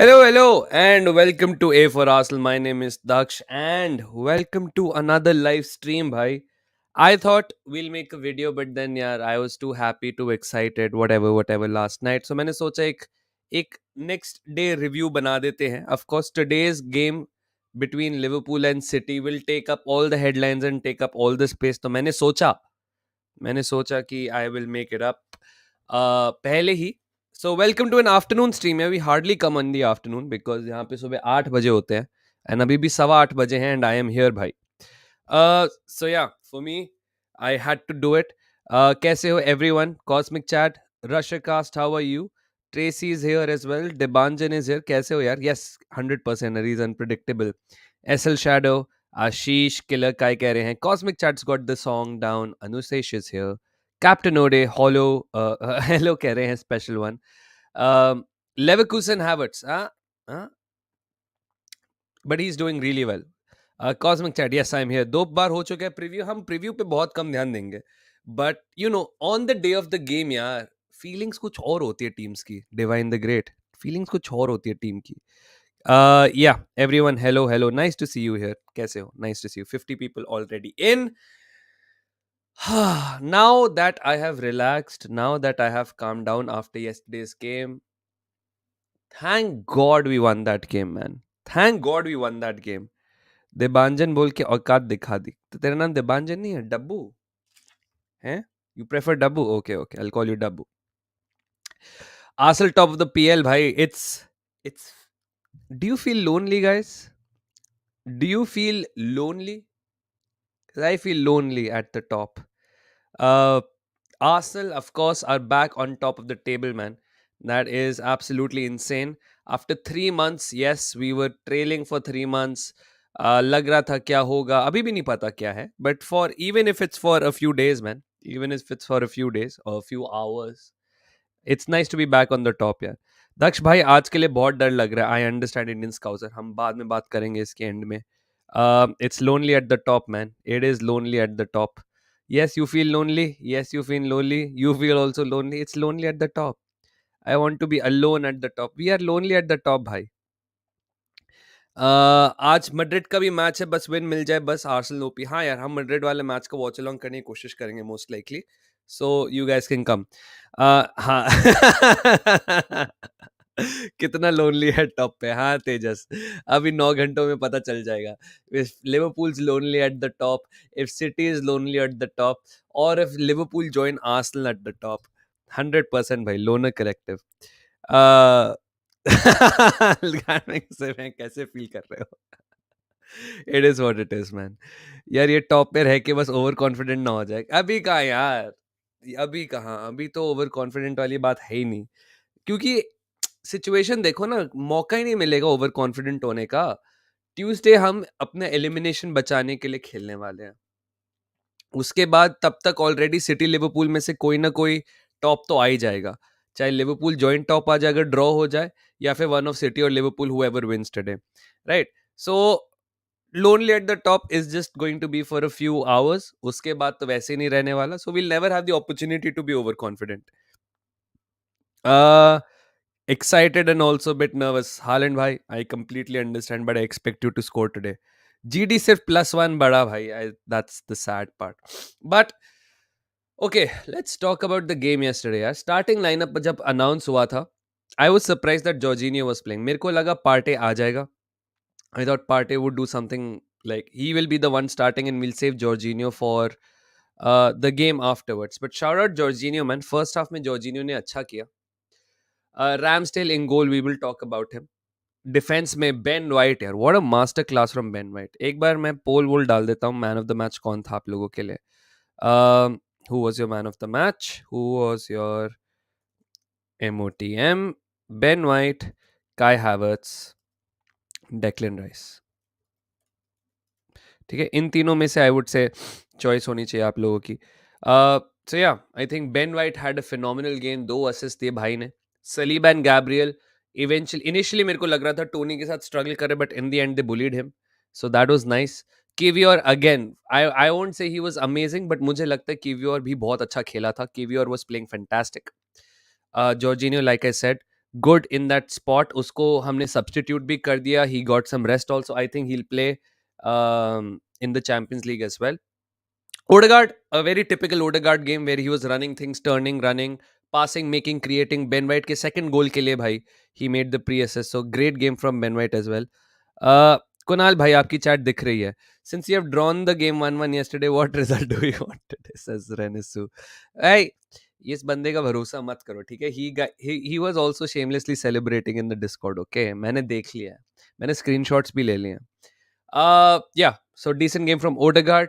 Hello, and welcome to A for Arsenal. My name is Daksh, and welcome to another live stream, bhai. I thought we'll make a video, but then, yeah, I was too happy, too excited, whatever last night. So मैंने सोचा एक next day review बना देते हैं. Of course, today's game between Liverpool and City will take up all the headlines and take up all the space. तो मैंने सोचा कि I will make it up पहले ही. So welcome to an afternoon stream. Yeah, we hardly come in the afternoon because यहाँ पे सुबह 8 बजे होते हैं and अभी भी 8:15 बजे हैं and I am here भाई. So yeah, for me, I had to do it. कैसे हो everyone? Cosmic Chat, Russiacast, how are you? Tracy is here as well. Debanjan is here. कैसे हो यार? Yes, 100%. He's unpredictable. SL Shadow, Ashish, Killer Kai कह रहे हैं. Cosmic Chat's got the song down. Anusesh is here. Captain Ode, Hollow, hello कह रहे हैं special one. Leverkusen Havertz, huh? But he's doing really well. Cosmic Chat, yes, I'm here. 2 बार हो चुका है preview. हम प्रीव्यू पे बहुत कम ध्यान देंगे. But you know, on the day of the game यार, feelings कुछ और होती है टीम्स की. Divine the Great. Feelings कुछ और होती है टीम की. Yeah, everyone, hello. Nice to see you here. कैसे हो? Nice to see you. 50 people already in. Now that I have relaxed, now that I have calmed down after yesterday's game, thank God we won that game, man. Thank God we won that game. Debanjan बोल के औकात दिखा दी. तो तेरा नाम देबांजन नहीं है, डब्बू है? You prefer Dabbu? Okay, I'll call you Dabbu. Arsenal top of the PL, bhai. It's. Do you feel lonely, guys? Do you feel lonely? 'Cause I feel lonely at the top. Uh, Arsenal, of course, are back on top of the table, man. That is absolutely insane. After 3 months, yes, we were trailing for 3 months. लग रहा था क्या होगा, अभी भी नहीं पता क्या है. But for even if it's for a few days, man, even if it's for a few days or a few hours, it's nice to be back on the top, यार. दक्ष भाई आज के लिए बहुत डर लग रहा है. I understand Indian Scouser. हम बाद में बात करेंगे इसके एंड में. It's lonely at the top, man. It is lonely at the top. Yes, you feel lonely. Yes, you feel lonely. You feel also lonely. It's lonely at the top. I want to be alone at the top. We are lonely at the top, भाई. आज Madrid का भी match है. बस win मिल जाए, बस Arsenal OP. हाँ यार, हम मैड्रिड वाले मैच को वॉच अलोंग करने की कोशिश करेंगे most likely. So you guys can come. हाँ. कितना लोनली है टॉप पे. हाँ तेजस, अभी 9 घंटों में पता चल जाएगा. If Liverpool is lonely at the top, if City is lonely at the top, और if Liverpool join Arsenal at the top. 100% भाई, लोनर कलेक्टिव. से मैं कैसे फील कर रहे हो. It is what it is, man. यार ये टॉप पे रह के बस ओवर कॉन्फिडेंट ना हो जाए. अभी कहाँ यार, अभी कहाँ, अभी तो ओवर कॉन्फिडेंट वाली बात है ही नहीं. क्योंकि सिचुएशन देखो ना, मौका ही नहीं मिलेगा ओवर कॉन्फिडेंट होने का. ट्यूसडे हम अपने एलिमिनेशन बचाने के लिए खेलने वाले हैं. उसके बाद तब तक ऑलरेडी सिटी लिवरपूल में से कोई ना कोई टॉप तो आ ही जाएगा. चाहे लिवरपूल जॉइंट टॉप आ जाए अगर ड्रॉ हो जाए, या फिर वन ऑफ सिटी और Liverpool whoever wins today, right. So lonely at the top is just going to be for a few hours. उसके बाद तो वैसे ही नहीं रहने वाला. So we'll never have the opportunity to be over confident. Excited and also a bit nervous. Haaland bhai, I completely understand, but I expect you to score today. GD सिर्फ +1 बड़ा भाई. That's the sad part. But okay, let's talk about the game yesterday. यार starting lineup जब announce हुआ था, I was surprised that Jorginho was playing. मेरे को लगा Partey आ जाएगा. I thought Partey would do something like he will be the one starting and we'll save Jorginho for the game afterwards. But shout out Jorginho, man. First half में Jorginho ने अच्छा किया. Ramsdale in goal, we will talk about him. Defence में Ben white, यार what a master class from Ben white. एक बार मैं पोल वोल डाल देता हूँ. मैन ऑफ द मैच कौन था आप लोगों के लिए? Who was your man of the match? Who was your MOTM? Ben white, काय हैवर्ट्स, डेक्लन राइस. ठीक है, इन तीनों में से आई वुड से चॉइस होनी चाहिए आप लोगों की. सो या, I think Ben white had a phenomenal game. 2 assist दिए भाई ने. सलीबा एंड गैब्रियल इनिशियली मेरे को लग रहा था टोनी के साथ स्ट्रगल करे, but in the end they bullied him. So that was nice. Kiwior again, I won't say he was amazing, but मुझे लगता है किवियोर भी बहुत अच्छा खेला था. Kiwior was playing fantastic. Jorginho, like I said, good in that spot. Usko हमने substitute भी कर दिया. He got some rest also. I think he'll play in the Champions League as well. Odegaard, a very typical Odegaard game where he was running things, turning, running, passing, making, creating. Ben White के second goal के लिए भाई he made the pre-assist. So great game from Ben White as well. Uh, Kunal भाई आपकी chat दिख रही है. Since you have drawn the game 1-1 yesterday, what result do you want today? Says Renisu. Hey, इस बंदे का भरोसा मत करो, ठीक है? He was also shamelessly celebrating in the Discord. Okay, मैंने देख लिया है. मैंने screenshots भी ले लिए हैं. Yeah, so decent game from Odegaard.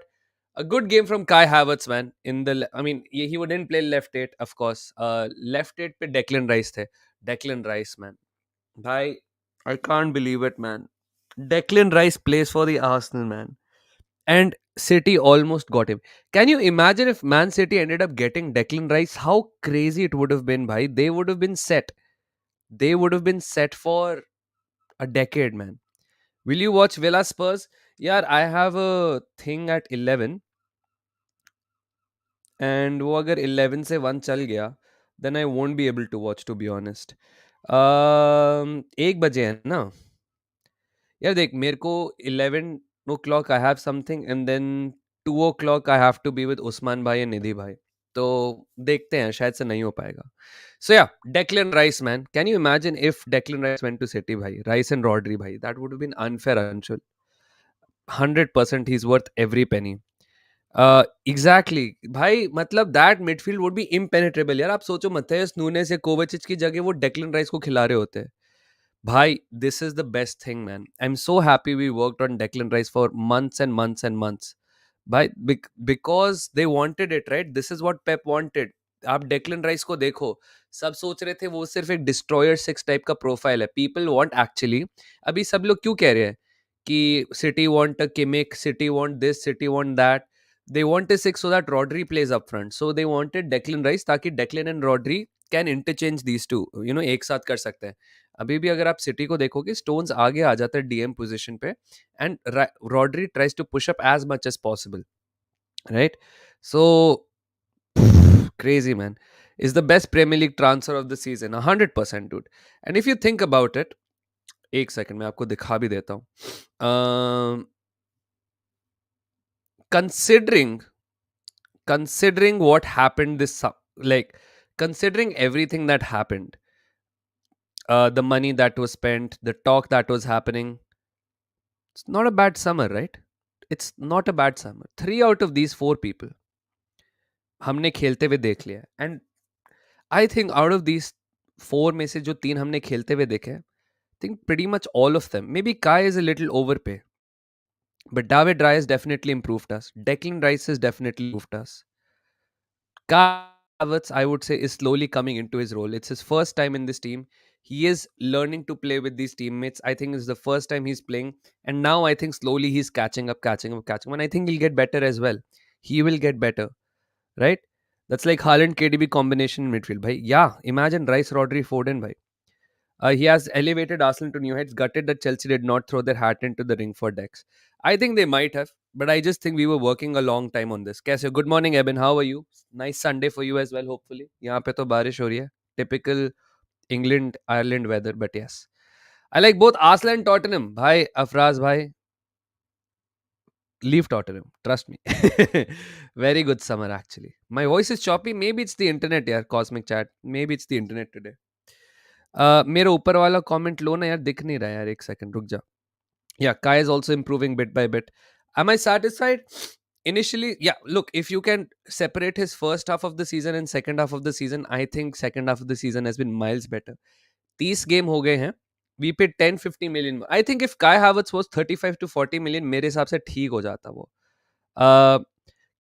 A good game from Kai Havertz, man. I mean, he wouldn't play left eight, of course. Left eight पे Declan Rice थे. Declan Rice, man. Bhai, I can't believe it, man. Declan Rice plays for the Arsenal, man. And City almost got him. Can you imagine if Man City ended up getting Declan Rice? How crazy it would have been, bhai. They would have been set. They would have been set for a decade, man. Will you watch Villa Spurs? Yeah, I have a thing at 11. And वो अगर 11 से 1 चल गया then I won't be able to watch to be honest 1 बजे है ना यार देख मेरे को 11 o'clock I have something and then 2 o'clock I have to be with Usman भाई एंड निधि भाई तो देखते हैं शायद से नहीं हो पाएगा so yeah Declan Rice man can you imagine if Declan Rice went to City भाई राइस एंड रॉड्री भाई that would have been unfair Anshul 100% he is worth every penny exactly भाई मतलब that midfield would be impenetrable यार आप सोचो मथेस Nunes या कोवाचिच की जगह वो डेक्लन राइस को खिला रहे होते भाई this is the best thing man I am so happy we worked on Declan Rice for months and months and months भाई because they wanted it right this is what Pep wanted आप Declan rice को देखो सब सोच रहे थे वो सिर्फ एक डिस्ट्रॉयर 6 टाइप का प्रोफाइल है पीपल वांट एक्चुअली अभी सब लोग क्यों कह रहे हैं कि city want a Kimmich city want this city want that they want a six so that Rodri plays up front. So they wanted Declan Rice ताकि Declan and Rodri can interchange these two. You know एक साथ कर सकते हैं. अभी भी अगर आप सिटी को देखोगे स्टोन्स आगे आ जाता है डीएम पोजीशन पे and Rodri tries to push up as much as possible. Right? So crazy man. Is the best Premier League transfer of the season. 100% dude. And if you think about it, एक second मैं आपको दिखा भी देता हूँ. Considering what happened like considering everything that happened the money that was spent the talk that was happening it's not a bad summer right it's not a bad summer 3 out of these 4 people हमने खेलते हुए देख लिया and I think out of these 4 में से जो 3 हमने खेलते हुए देखे I think pretty much all of them maybe Kai is a little overpay but David Raya has definitely improved us Declan Rice has definitely improved us Kai Havertz, I would say, is slowly coming into his role. It's his first time in this team. He is learning to play with these teammates. I think it's the first time he's playing. And now I think slowly he's catching up. And I think he'll get better as well. He will get better, right? That's like Haaland KDB combination in midfield. Bhai. Yeah, imagine Rice, Rodri, Foden. Bhai. He has elevated Arsenal to new heights, gutted that Chelsea did not throw their hat into the ring for Dex. I think they might have, but I just think we were working a long time on this. Kaise ho? Good morning, Eben. How are you? Nice Sunday for you as well, hopefully. यहाँ पे तो बारिश हो रही है. Typical England, Ireland weather, but yes. I like both Arsenal and Tottenham. Bhai, Afraz, bhai. Leave Tottenham. Trust me. Very good summer, actually. My voice is choppy. Maybe it's the internet, यार. Cosmic chat. Maybe it's the internet today. मेरा ऊपर वाला comment लो ना यार दिख नहीं रहा यार एक सेकंड रुक जा yeah Kai is also improving bit by bit am I satisfied initially yeah look if you can separate his first half of the season and second half of the season I think second half of the season has been miles better 30 game हो गए हैं we paid 10-50 million I think if Kai Havertz was 35 to 40 million मेरे हिसाब से ठीक हो जाता वो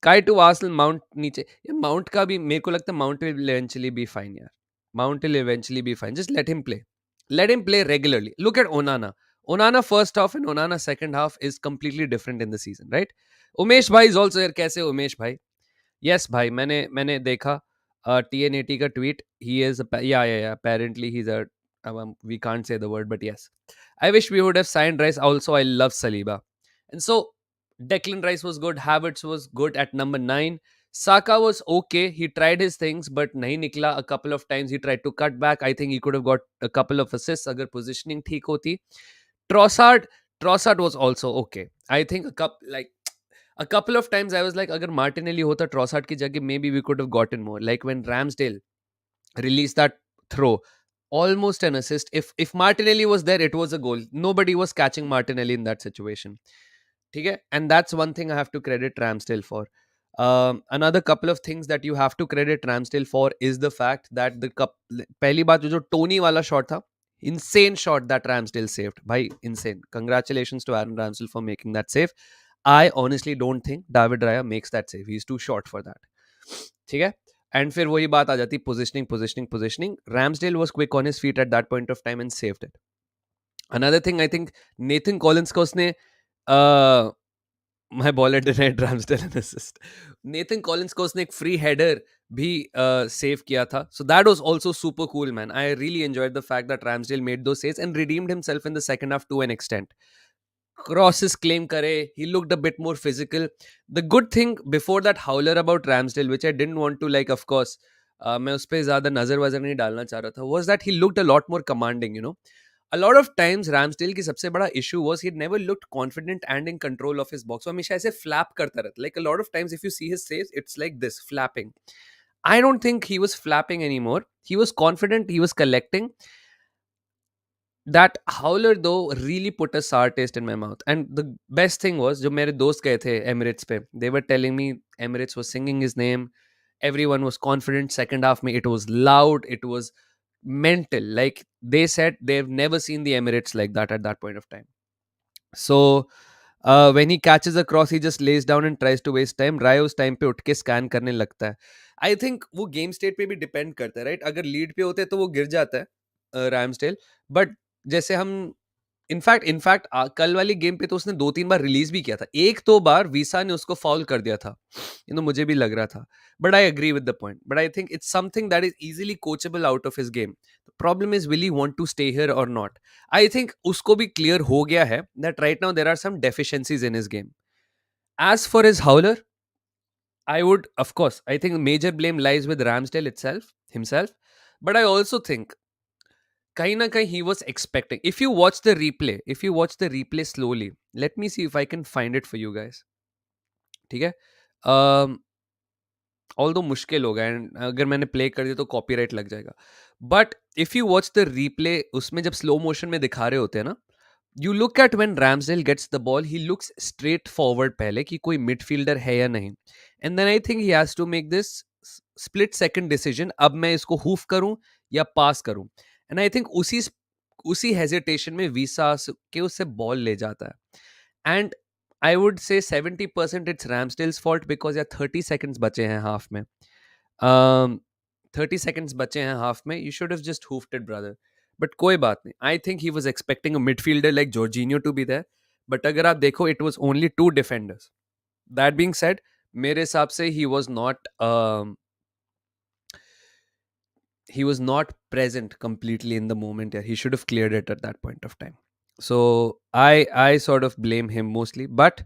Kai to Arsenal Mount नीचे यार Mount का भी मेरे को लगता है Mount will eventually be fine यार Mount will eventually be fine. Just let him play. Let him play regularly. Look at Onana. Onana first half and Onana second half is completely different in the season, right? Umesh bhai is also here. कैसे Umesh bhai? Yes भाई मैंने देखा TN80 का tweet. He is yeah. Apparently he's a we can't say the word, but yes. I wish we would have signed Rice. Also, I love Saliba. And so Declan Rice was good. Havertz was good at number 9. Saka was okay. He tried his things, but nahi nikla. A couple of times he tried to cut back. I think he could have got a couple of assists agar positioning theek hoti. Trossard, Trossard was also okay. I think a couple of times I was like, agar Martinelli hota Trossard ki jagah, maybe we could have gotten more. Like when Ramsdale released that throw, almost an assist. If Martinelli was there, it was a goal. Nobody was catching Martinelli in that situation. Okay? And that's one thing I have to credit Ramsdale for. Another couple of things that you have to credit Ramsdale for is the fact that पहली बात जो Tony वाला shot था, insane shot that Ramsdale saved. Bhai, insane. Congratulations to Aaron Ramsdale for making that save. I honestly don't think David Raya makes that save. He's too short for that. ठीक है? And फिर वही बात आ जाती, positioning. Ramsdale was quick on his feet at that point of time and saved it. Another thing, I think Nathan Collins को उसने my baller denied Ramsdale an assist. Nathan Collins को उसने एक free header भी save किया था. So that was also super cool, man. I really enjoyed the fact that Ramsdale made those saves and redeemed himself in the second half to an extent. Crosses claim करे, he looked a bit more physical. The good thing before that howler about Ramsdale, which I didn't want to like, of course, मैं उस पर ज़्यादा नज़र वज़र नहीं डालना चाह रहा था, was that he looked a lot more commanding, you know. A lot of times Ramsdale की सबसे बड़ा issue was he never looked confident and in control of his box. वो हमेशा ऐसे flap करता रहता. Like a lot of times if you see his saves, it's like this, flapping. I don't think he was flapping anymore. He was confident, he was collecting. That howler though really put a sour taste in my mouth. And the best thing was, जो मेरे दोस्त गए थे Emirates पे, they were telling me Emirates was singing his name. Everyone was confident. Second half, it was loud. It was mental. Like they said, they've never seen the Emirates like that at that point of time. So when he catches a cross, he just lays down and tries to waste time. Rai उस time पे उठ के scan करने लगता है. I think वो game state पे भी depend करता है, right? अगर lead पे होते तो वो गिर जाता है Ramsdale. But जैसे हम इनफैक्ट कल वाली गेम पे तो उसने 2-3 बार रिलीज भी किया था. एक तो बार वीसा ने उसको फाउल कर दिया था. मुझे भी लग रहा था. But I agree with the point. But I think it's something that is easily coachable out of his game. The problem is, will he want to stay here or not? I think उसको भी clear हो गया है that right now there are some deficiencies in his game. As for his howler, I would, of course, I think major blame lies with Ramsdale himself. But I also think kahin na kahin he was expecting. If you watch the replay slowly, let me see if I can find it for you guys. ठीक है? Although मुश्किल होगा and अगर मैंने play कर दिया तो copyright लग जाएगा. But if you watch the replay, उसमें जब स्लो मोशन में दिखा रहे होते हैं ना, you look at when Ramsdale gets the ball, he looks straight forward पहले कि कोई मिडफील्डर है या नहीं. And then I think he has to make this split second decision, अब मैं इसको हूफ करूं या पास करूं. एंड आई थिंक उसी हेजिटेशन में वीसा के उससे बॉल ले जाता है. And I would say 70% it's Ramsdale's fault because यार 30 seconds बचे हैं half में. 30 seconds बचे हैं half में. You should have just hoofed it, brother. But कोई बात नहीं. I think he was expecting a midfielder like Jorginho to be there. But अगर आप देखो, it was only 2 defenders. That being said, मेरे हिसाब से he was not present completely in the moment. Yeah, he should have cleared it at that point of time. So I sort of blame him mostly. But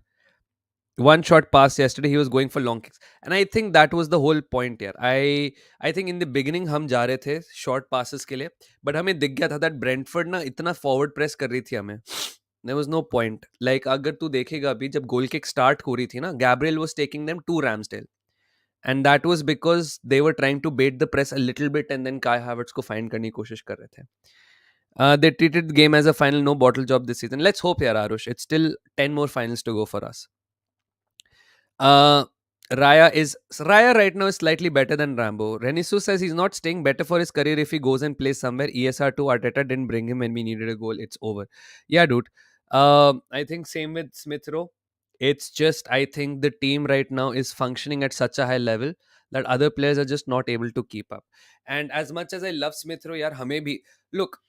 one shot pass yesterday, he was going for long kicks, and I think that was the whole point here. I think in the beginning हम जा रहे थे short passes के लिए, but हमें दिख गया था that Brentford ना इतना forward press कर रही थी हमें. There was no point. Like अगर तू देखेगा अभी जब goal kick start हो रही थी ना, Gabriel was taking them to Ramsdale, and that was because they were trying to bait the press a little bit, and then Kai Havertz को find करने की कोशिश कर रहे थे. They treated the game as a final, no bottle job this season. Let's hope यार Arush, it's still 10 more finals to go for us. Raya right now is slightly better than Rambo. Renisu says he's not staying better for his career if he goes and plays somewhere. ESR2 Arteta didn't bring him when we needed a goal. It's over. Yeah, dude. I think same with Smith Rowe. It's just, I think the team right now is functioning at such a high level that other players are just not able to keep up. And as much as I love Smith Rowe, yaar, hame bhi, look,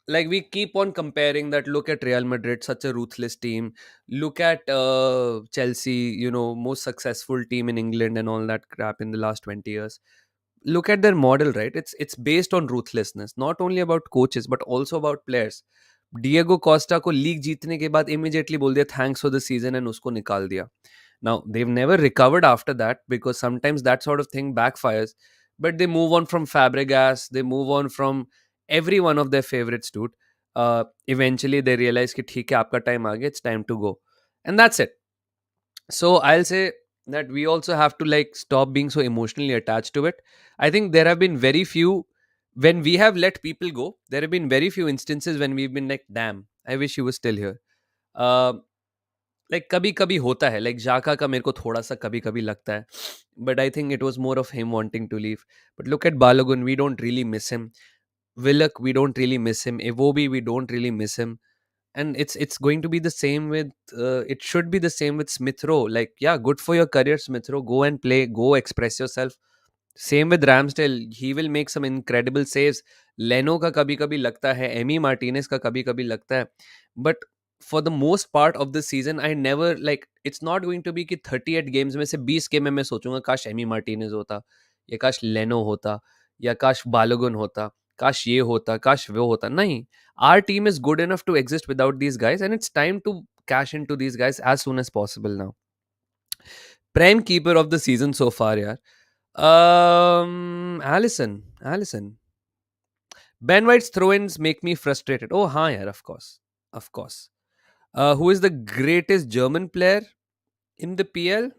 like we keep on comparing that. Look at Real Madrid, such a ruthless team. Look at Chelsea, most successful team in England and all that crap in the last 20 years. Look at their model, right? It's based on ruthlessness, not only about coaches but also about players. Diego Costa को league जीतने के बाद immediately बोल दिया thanks for the season and उसको निकाल दिया. Now, they've never recovered after that because sometimes that sort of thing backfires. But they move on from Fabregas, they move on from every one of their favorites, dude. Eventually, they realize कि ठीक है आपका time आ गया, it's time to go, and that's it. So I'll say that we also have to like stop being so emotionally attached to it. I think there have been very few when we have let people go. There have been very few instances when we've been like, damn, I wish you were still here. Uh, like कभी कभी होता है like जाका का मेरे को थोड़ा सा कभी कभी लगता है but I think it was more of him wanting to leave. But look at Balogun, we don't really miss him. Willock, we don't really miss him. Iwobi, we don't really miss him. And it's going to be the same with it should be the same with Smith Rowe. Like, yeah, good for your career, Smith Rowe, go and play, go express yourself. Same with Ramsdale, he will make some incredible saves. Leno का कभी कभी लगता है, Amy Martinez का कभी कभी लगता है. But for the most part of the season I never like, it's not going to be कि 38 games में से 20 गेम में मैं सोचूंगा काश एमी मार्टिनेज होता, या काश लेनो होता, या काश बालोगन होता, काश ये होता, काश वो होता. नहीं, our team is good enough to exist without these guys, and it's time to cash into these guys as soon as possible now. Prime keeper of the season so far, yeah. Allison. Ben White's throw-ins make me frustrated. Oh, हाँ यार, of course. Who is the greatest German player in the PL?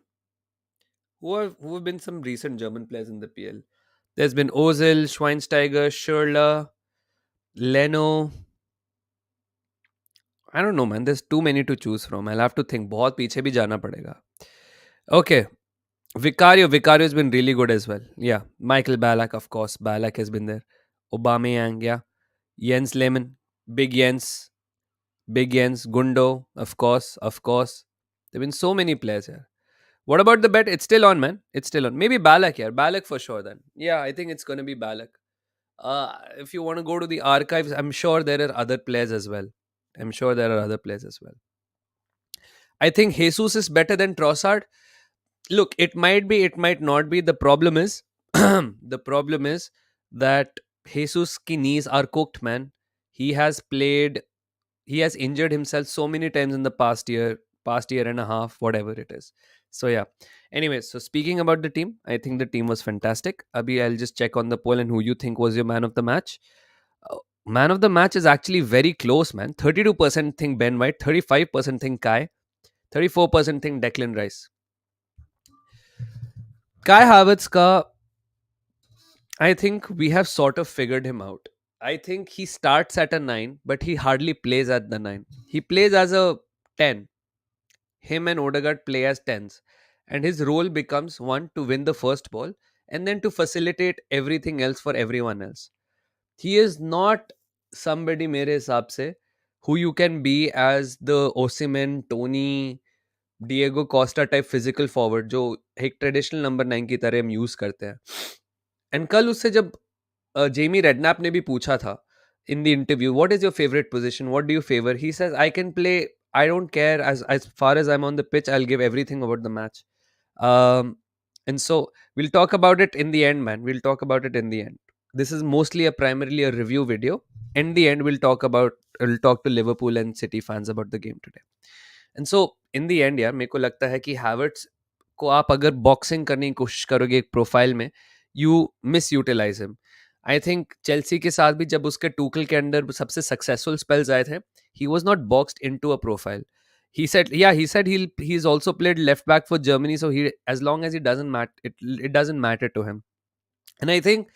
Who have been some recent German players in the PL? There's been Ozil, Schweinsteiger, Schürrle, Leno. I don't know, man. There's too many to choose from. I'll have to think. बहुत पीछे भी जाना पड़ेगा. Okay. Vicario has been really good as well. Yeah. Michael Ballack, of course. Ballack has been there. Aubameyang, yeah. Jens Lehmann, Big Jens, Gundo, of course. There've been so many players here. What about the bet? It's still on, man. It's still on. Maybe Ballack here. Ballack for sure then. Yeah, I think it's gonna be Ballack. If you want to go to the archives, I'm sure there are other players as well. I think Jesus is better than Trossard. Look, it might be, it might not be. The problem is, the problem is that Jesus' ki knees are cooked, man. He has played, he has injured himself so many times in the past year and a half, whatever it is. So yeah. Anyway, so speaking about the team, I think the team was fantastic. Abhi, I'll just check on the poll and who you think was your man of the match. Man of the match is actually very close, man. 32% think Ben White, 35% think Kai, 34% think Declan Rice. Kai Havertz ka, I think we have sort of figured him out. I think he starts at a 9, but he hardly plays at the 9. He plays as a 10. Him and Odegaard play as 10s. And his role becomes one, to win the first ball, and then to facilitate everything else for everyone else. He is not somebody, mere हिसाब से, who you can be as the Osimhen, Tony, Diego Costa type physical forward जो एक traditional number 9 की तरह हम use करते हैं. And कल उससे जब जेमी रेडनैप ने भी पूछा था in the interview, what is your favorite position, what do you favor, he says, I can play, I don't care, as far as I'm on the pitch, I'll give everything about the match. And so we'll talk about it in the end, man. We'll talk about it in the end. This is mostly primarily a review video. In the end, we'll talk to Liverpool and City fans about the game today. And so in the end, यार मेरे को लगता है कि Havertz को आप अगर boxing करने की कोशिश करोगे एक प्रोफाइल में, you miss utilize him. I think Chelsea के साथ भी जब उसके टूकल के अंडर सबसे सक्सेसफुल स्पेल्स आए थे, he was not boxed into a profile. He said he's also played left back for Germany, so he, as long as it doesn't matter to him. And I think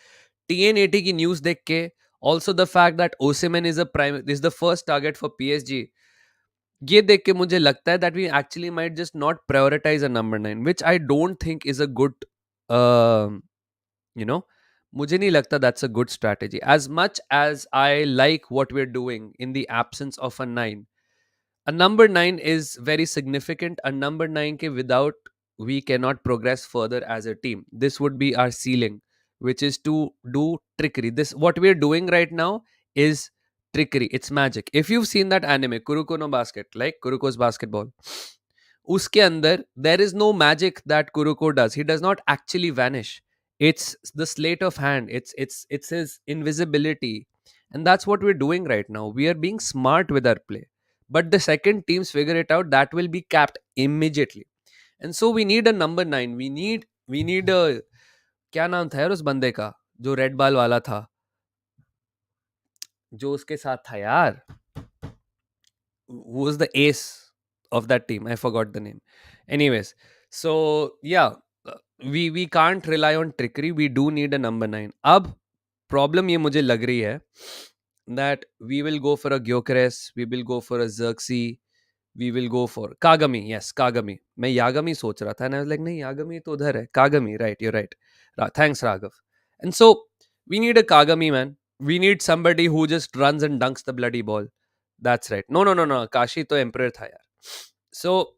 TN80 की news देख के, also the fact that Osimhen is the first target for PSG, ये देख के मुझे लगता है that we actually might just not prioritize a number 9, which I don't think is a good, you know, मुझे नहीं लगता that's a good strategy. As much as I like what we're doing in the absence of a 9, a number 9 is very significant. A number 9 ke without, we cannot progress further as a team. This would be our ceiling, which is to do trickery. This, what we're doing right now, is trickery. It's magic. If you've seen that anime Kuroko no Basket, like Kuroko's basketball, uske andar there is no magic that Kuroko does. He does not actually vanish. It's the sleight of hand. It's his invisibility. And that's what we're doing right now. We are being smart with our play. But the second teams figure it out, that will be capped immediately. And so we need a number 9. We need a, क्या नाम था यार उस बंदे का जो red ball वाला था, जो उसके साथ था यार, who was the ace of that team? I forgot the name. Anyways, so yeah, we can't rely on trickery. We do need a number 9. अब प्रॉब्लम ये मुझे लग रही है that we will go for a Gyökeres, we will go for a Xerxes, we will go for Kagami. Yes, Kagami. मैं यागमी सोच रहा था, and I was like, नहीं, यागमी तो उधर है. Kagami, right? You're right. Thanks, Raghav. And so we need a Kagami, man. We need somebody who just runs and dunks the bloody ball. That's right. No, no, no, no. Kashi to emperor tha yaar. So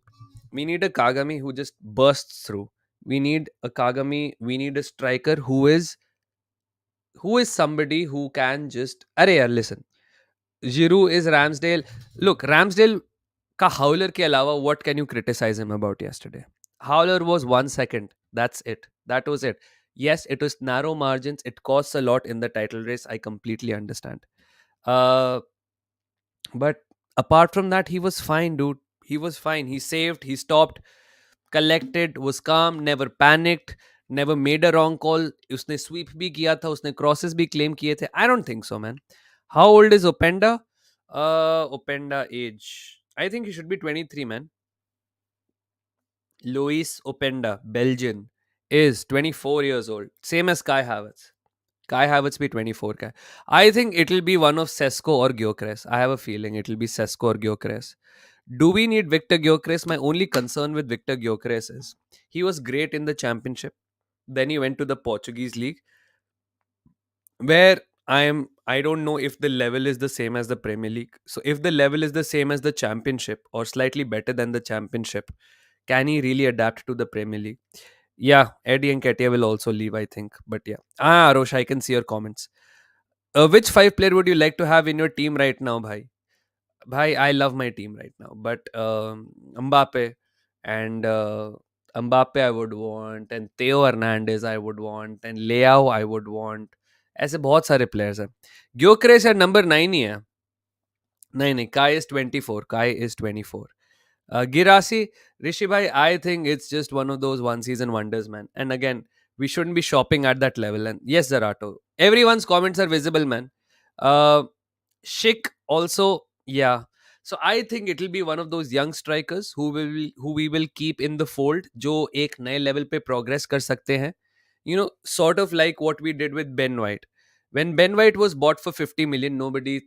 we need a Kagami who just bursts through. We need a Kagami. We need a striker who is somebody who can just. Arey yaar, listen. Giroud is Ramsdale. Look, Ramsdale का Howler के अलावा what can you criticize him about yesterday? Howler was 1 second. That's it. That was it. Yes, it was narrow margins. It costs a lot in the title race. I completely understand. Uh, but apart from that, he was fine, dude. He was fine. He saved. He stopped. Collected. Was calm. Never panicked. Never made a wrong call. उसने sweep भी किया था. उसने crosses भी claim किए थे. I don't think so, man. How old is Openda? Openda age. I think he should be 23, man. Luis Openda, Belgian, is 24 years old. Same as Kai Havertz. Kai Havertz be 24 ka. I think it'll be one of Sesko or Gyökeres. I have a feeling it'll be Sesko or Gyökeres. Do we need Victor Gyökeres? My only concern with Victor Gyökeres is he was great in the championship. Then he went to the Portuguese league where I don't know if the level is the same as the Premier League. So if the level is the same as the championship or slightly better than the championship, can he really adapt to the Premier League? Yeah, Eddie Nketiah will also leave, I think. But yeah. Arosh, I can see your comments. Which five player would you like to have in your team right now, bhai? Bhai, I love my team right now. But Mbappe and Mbappe I would want, and Theo Hernandez I would want, and Leao I would want. ऐसे बहुत सारे players हैं. ग्योकरेस यार number 9 ही है. नहीं नहीं, Kai is 24. Kai is 24. Girassi, Rishi bhai, I think it's just one of those one season wonders, man. And again, we shouldn't be shopping at that level. And yes, Zarato, everyone's comments are visible, man. Uh, Shik also, yeah. So I think it'll be one of those young strikers who we will keep in the fold, जो एक नए level पे progress कर सकते हैं. You know, sort of like what we did with Ben White. When Ben White was bought for 50 million,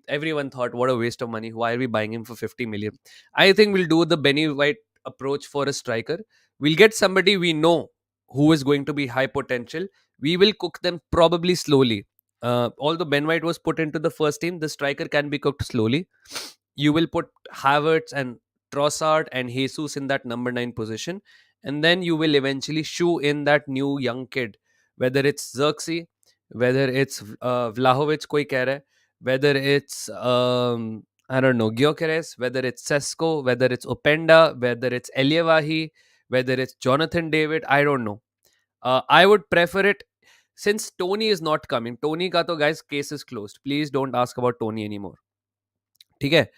everyone thought, what a waste of money. Why are we buying him for 50 million? I think we'll do the Benny White approach for a striker. We'll get somebody we know who is going to be high potential. We will cook them probably slowly. Although Ben White was put into the first team, the striker can be cooked slowly. You will put Havertz and Trossard and Jesus in that number 9 position. And then you will eventually shoe in that new young kid, whether it's Xerxes, whether it's Vlahovic, koi keh raha hai, whether it's I don't know, Gyökeres, whether it's Sesko, whether it's Openda, whether it's Elievahi, whether it's Jonathan David, I don't know. I would prefer it since Tony is not coming. Tony ka to guys case is closed. Please don't ask about Tony anymore. ठीक है,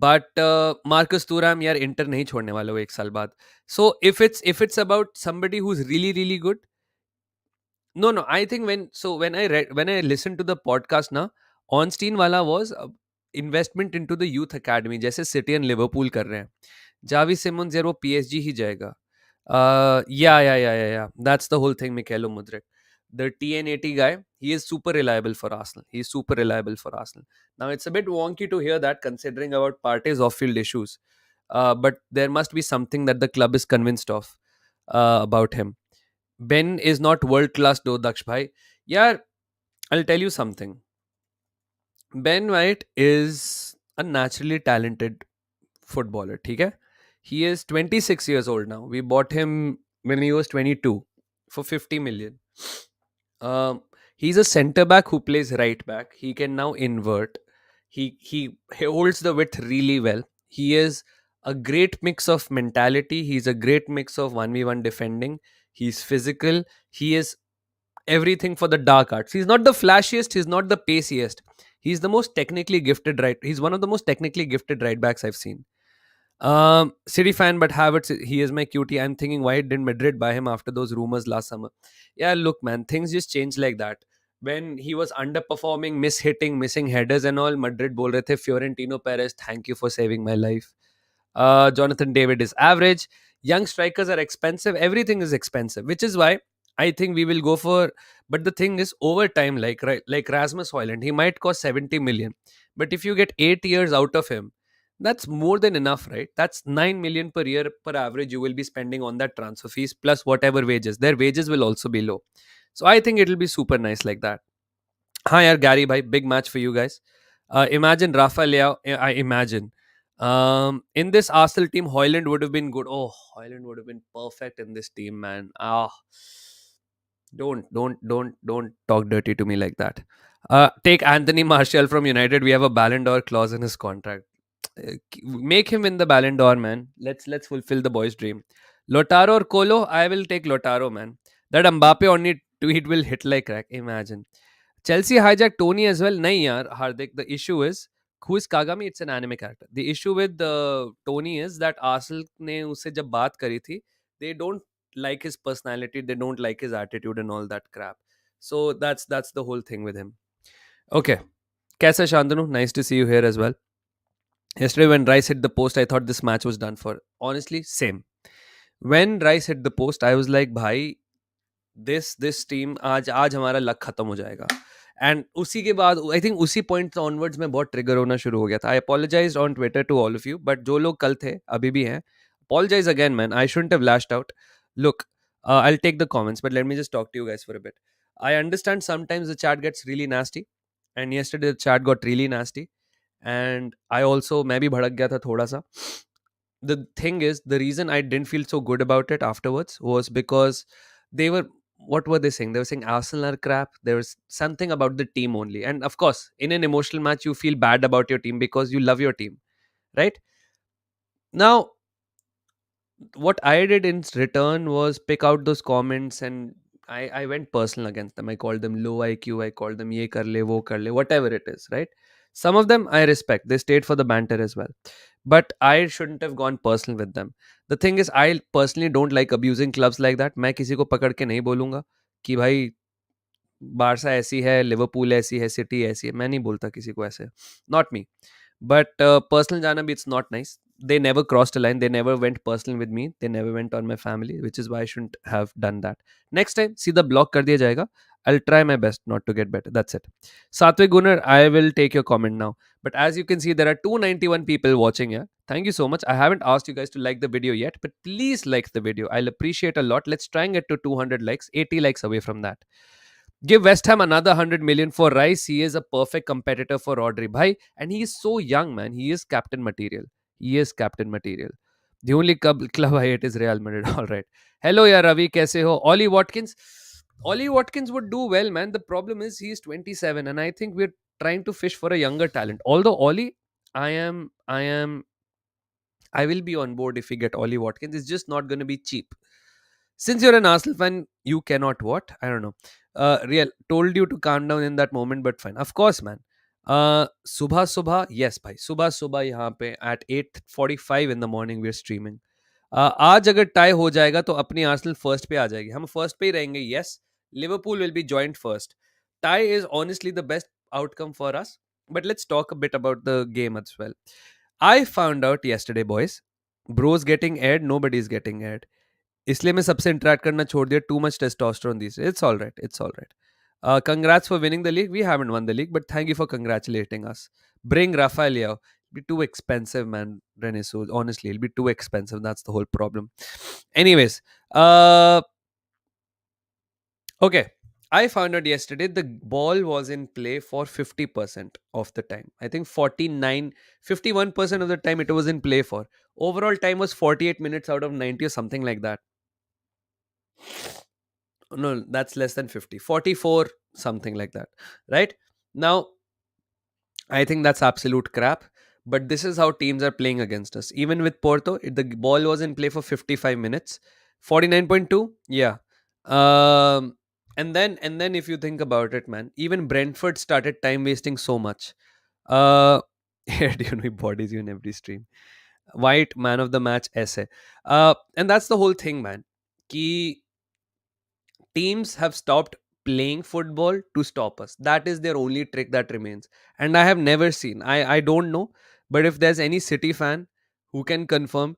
but Marcus तुराम यार inter नहीं छोड़ने वाले वो एक साल बाद. So if it's about somebody who's really really good. No, I think when I listened to the podcast ना, Ornstein वाला was investment into the youth academy जैसे सिटी एंड लिवरपूल कर रहे हैं. जावी सिमोन्स यार वो पीएसजी ही जाएगा. Yeah. That's the whole thing. Mikhailo Mudrik, the TN80 guy, he is super reliable for Arsenal. He's super reliable for Arsenal. Now it's a bit wonky to hear that considering about Partey's off-field issues, but there must be something that the club is convinced of about him. Ben is not world class though, Daksh bhai. Yeah, I'll tell you something. Ben White is a naturally talented footballer. ठीक है? He is 26 years old now. We bought him when he was 22 for 50 million. He's a centre back who plays right back. He can now invert. He holds the width really well. He is a great mix of mentality. He's a great mix of 1v1 defending. He's physical. He is everything for the dark arts. He's not the flashiest. He's not the paciest. He's the most technically gifted right. He's one of the most technically gifted right backs I've seen. City fan, but Havertz, he is my cutie. I'm thinking, why didn't Madrid buy him after those rumors last summer? Yeah, look, man, things just change like that. When he was underperforming, mishitting, missing headers and all, Madrid bol rahe the, Fiorentino Perez, thank you for saving my life. Jonathan David is average. Young strikers are expensive. Everything is expensive, which is why I think we will go for. But the thing is, over time, like right, like Rasmus Hoyland, he might cost 70 million. But if you get 8 years out of him, that's more than enough, right? That's 9 million per year per average you will be spending on that transfer fees plus whatever wages. Their wages will also be low. So I think it'll be super nice like that. Hi, yaar, Gary bhai, big match for you guys. Imagine Rafa Leao. I imagine. In this Arsenal team, Hoyland would have been good. Oh, Hoyland would have been perfect in this team, man. Don't talk dirty to me like that. Take Anthony Martial from United. We have a Ballon d'Or clause in his contract. Make him win the Ballon d'Or, man. Let's fulfill the boy's dream. Lotaro or Colo, I will take Lotaro, man. That Mbappe on it tweet will hit like crack. Imagine. Chelsea hijacked Tony as well. Nahi yaar, Hardik. The issue is who is Kagami? It's an anime character. The issue with Tony is that Arsenal ने उससे जब बात करी थी, they don't like his personality, they don't like his attitude and all that crap. So that's the whole thing with him. Okay, कैसा Shantanu? Nice to see you here as well. Yesterday when Rice hit the post, I thought this match was done for. Honestly, same. When Rice hit the post, I was like, भाई this team आज हमारा luck खत्म हो जाएगा. And उसी के बाद I think उसी पॉइंट ऑनवर्ड्स में बहुत ट्रिगर होना शुरू हो गया था. I apologise on Twitter to all of you, but जो लोग कल थे अभी भी हैं, apologize again, man. I shouldn't have lashed out. Look, I'll take the comments, but let me just talk to you guys for a bit. I understand sometimes the chat gets really nasty, and yesterday the chat got really nasty, and I also मैं भी भड़क गया था थोड़ा सा. The thing is, the reason I didn't feel so good about it afterwards was because they were, what were they saying? They were saying Arsenal are crap. There was something about the team only. And of course, in an emotional match, you feel bad about your team because you love your team, right? Now, what I did in return was pick out those comments, and I went personal against them. I called them low IQ. I called them ye kar le, wo kar le, whatever it is, right? Some of them I respect. They stayed for the banter as well. But I shouldn't have gone personal with them. The thing is, I personally don't like abusing clubs like that. मैं किसी को पकड़ के नहीं बोलूँगा कि भाई Barça ऐसी है, लिवरपूल ऐसी है, सिटी ऐसी है. मैं नहीं बोलता किसी को ऐसे. Not me. But personal जाना भी, it's not nice. They never crossed a line. They never went personal with me. They never went on my family, which is why I shouldn't have done that. Next time, सीधा block कर दिया जाएगा. I'll try my best not to get better. That's it. Satwik Gunnar, I will take your comment now. But as you can see, there are 291 people watching here. Thank you so much. I haven't asked you guys to like the video yet, but please like the video. I'll appreciate a lot. Let's try and get to 200 likes, 80 likes away from that. Give West Ham another 100 million for Rice. He is a perfect competitor for Rodri. Bhai, and he is so young, man. He is captain material. He is captain material. The only club I hate is Real Madrid. All right. Hello, ya Ravi. Kaise ho? Ollie Watkins. Ollie Watkins would do well, man. The problem is he's 27, and I think we're trying to fish for a younger talent. Although Ollie, I will be on board if we get Ollie Watkins. It's just not going to be cheap. Since you're an Arsenal fan, you cannot what? I don't know. Real told you to calm down in that moment, but fine. Of course, man. Subha Subha, yes, bhai. Subha Subha यहाँ पे at 8:45 in the morning we're streaming. आज अगर tie हो जाएगा तो अपनी Arsenal first पे आ जाएगी. हम फर्स्ट पे ही रहेंगे. Yes, Liverpool will be joined first. Tie is honestly the best outcome for us. But let's talk a bit about the game as well. I found out yesterday, boys. Bros getting aired, nobody's getting aired. इसलिए मैं सबसे interact करना छोड़ दिया. Too much testosterone these days. It's all right. It's all right. Congrats for winning the league. We haven't won the league, but thank you for congratulating us. Bring Rafael Leao. Be too expensive, man. Renesu. Honestly, it'll be too expensive. That's the whole problem. Anyways, okay. I found out yesterday the ball was in play for 50% of the time. I think 51% of the time it was in play for. Overall time was 48 minutes out of 90 or something like that. No, that's less than 50. 44, something like that. Right? Now, I think that's absolute crap. But this is how teams are playing against us. Even with Porto, the ball was in play for 55 minutes. 49.2? Yeah. And then if you think about it, man, even Brentford started time wasting so much. Yeah, do you know he bodies you in every stream? White man of the match ऐसे. And that's the whole thing, man. कि teams have stopped playing football to stop us. That is their only trick that remains. And I have never seen, I don't know, but if there's any City fan who can confirm,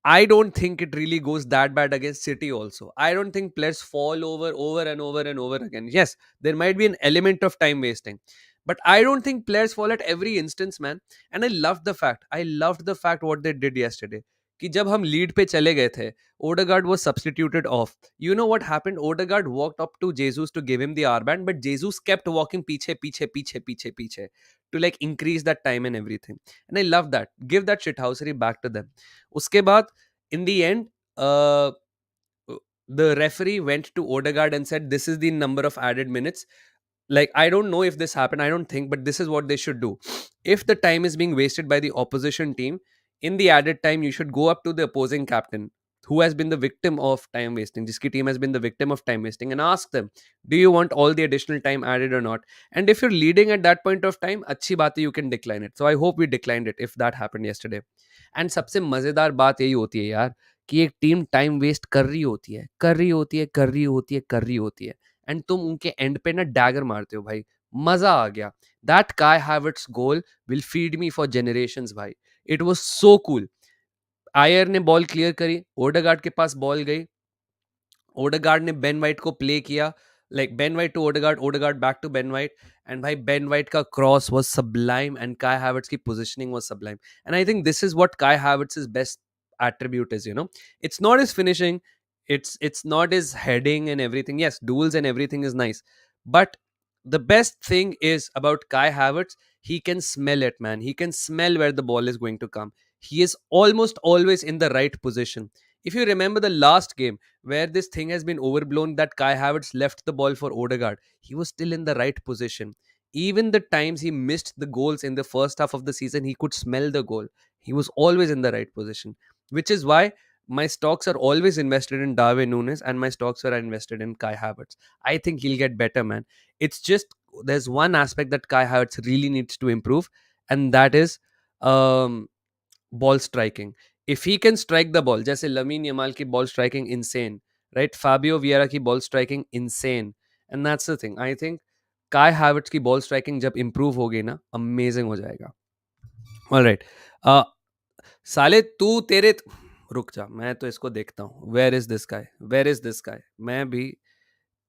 I don't think it really goes that bad against City also. I don't think players fall over and over and over again. Yes, there might be an element of time wasting. But I don't think players fall at every instance, man. And I loved the fact what they did yesterday. कि जब हम lead पे चले गए थे, Odegaard was substituted off. You know what happened? Odegaard walked up to Jesus to give him the armband, but Jesus kept walking पीछे to like increase that time and everything. And I love that. Give that shithousery back to them. उसके बाद in the end, uh, the referee went to Odegaard and said, "This is the number of added minutes." Like, I don't know if this happened, I don't think, but this is what they should do. If the time is being wasted by the opposition team, in the added time, you should go up to the opposing captain who has been the victim of time wasting, jiski team has been the victim of time wasting, and ask them, do you want all the additional time added or not? And if you're leading at that point of time, अच्छी बात है, you can decline it. So I hope we declined it if that happened yesterday. And सबसे मजेदार बात यही होती है यार, कि एक टीम टाइम वेस्ट कर रही होती है, कर रही होती है, कर रही होती है, कर रही होती है, एंड तुम उनके एंड पे ना डैगर मारते हो भाई. मजा आ गया. That Kai Havertz goal will feed me for generations भाई. It was so cool. आयर ने बॉल क्लियर करी, ओडेगार्ड के पास बॉल गई, ओडेगार्ड ने बेन वाइट को प्ले किया, like Ben White to Odegaard, Odegaard back to Ben White, and भाई बेन वाइट का cross was sublime and Kai Havertz की positioning was sublime. And I think this is what Kai Havertz is best attribute is, it's not his finishing, it's not his heading and everything. Yes, duels and everything is nice, but the best thing is about Kai Havertz, he can smell it, man. He can smell where the ball is going to come. He is almost always in the right position. If you remember the last game where this thing has been overblown that Kai Havertz left the ball for Odegaard, he was still in the right position. Even the times he missed the goals in the first half of the season, he could smell the goal. He was always in the right position, which is why my stocks are always invested in Darwin Nunes and my stocks are invested in Kai Havertz. I think he'll get better, man. It's just there's one aspect that Kai Havertz really needs to improve, and that is um, ball striking. If he can strike the ball, जैसे Lamine Yamal की ball striking insane, right? Fabio Vieira की ball striking insane, and that's the thing. I think Kai Havertz की ball striking जब improve होगी ना, amazing हो जाएगा. All right. Uh, साले तू तेरे रुक जा, मैं तो इसको देखता हूँ. Where is this guy, where is this guy. मैं भी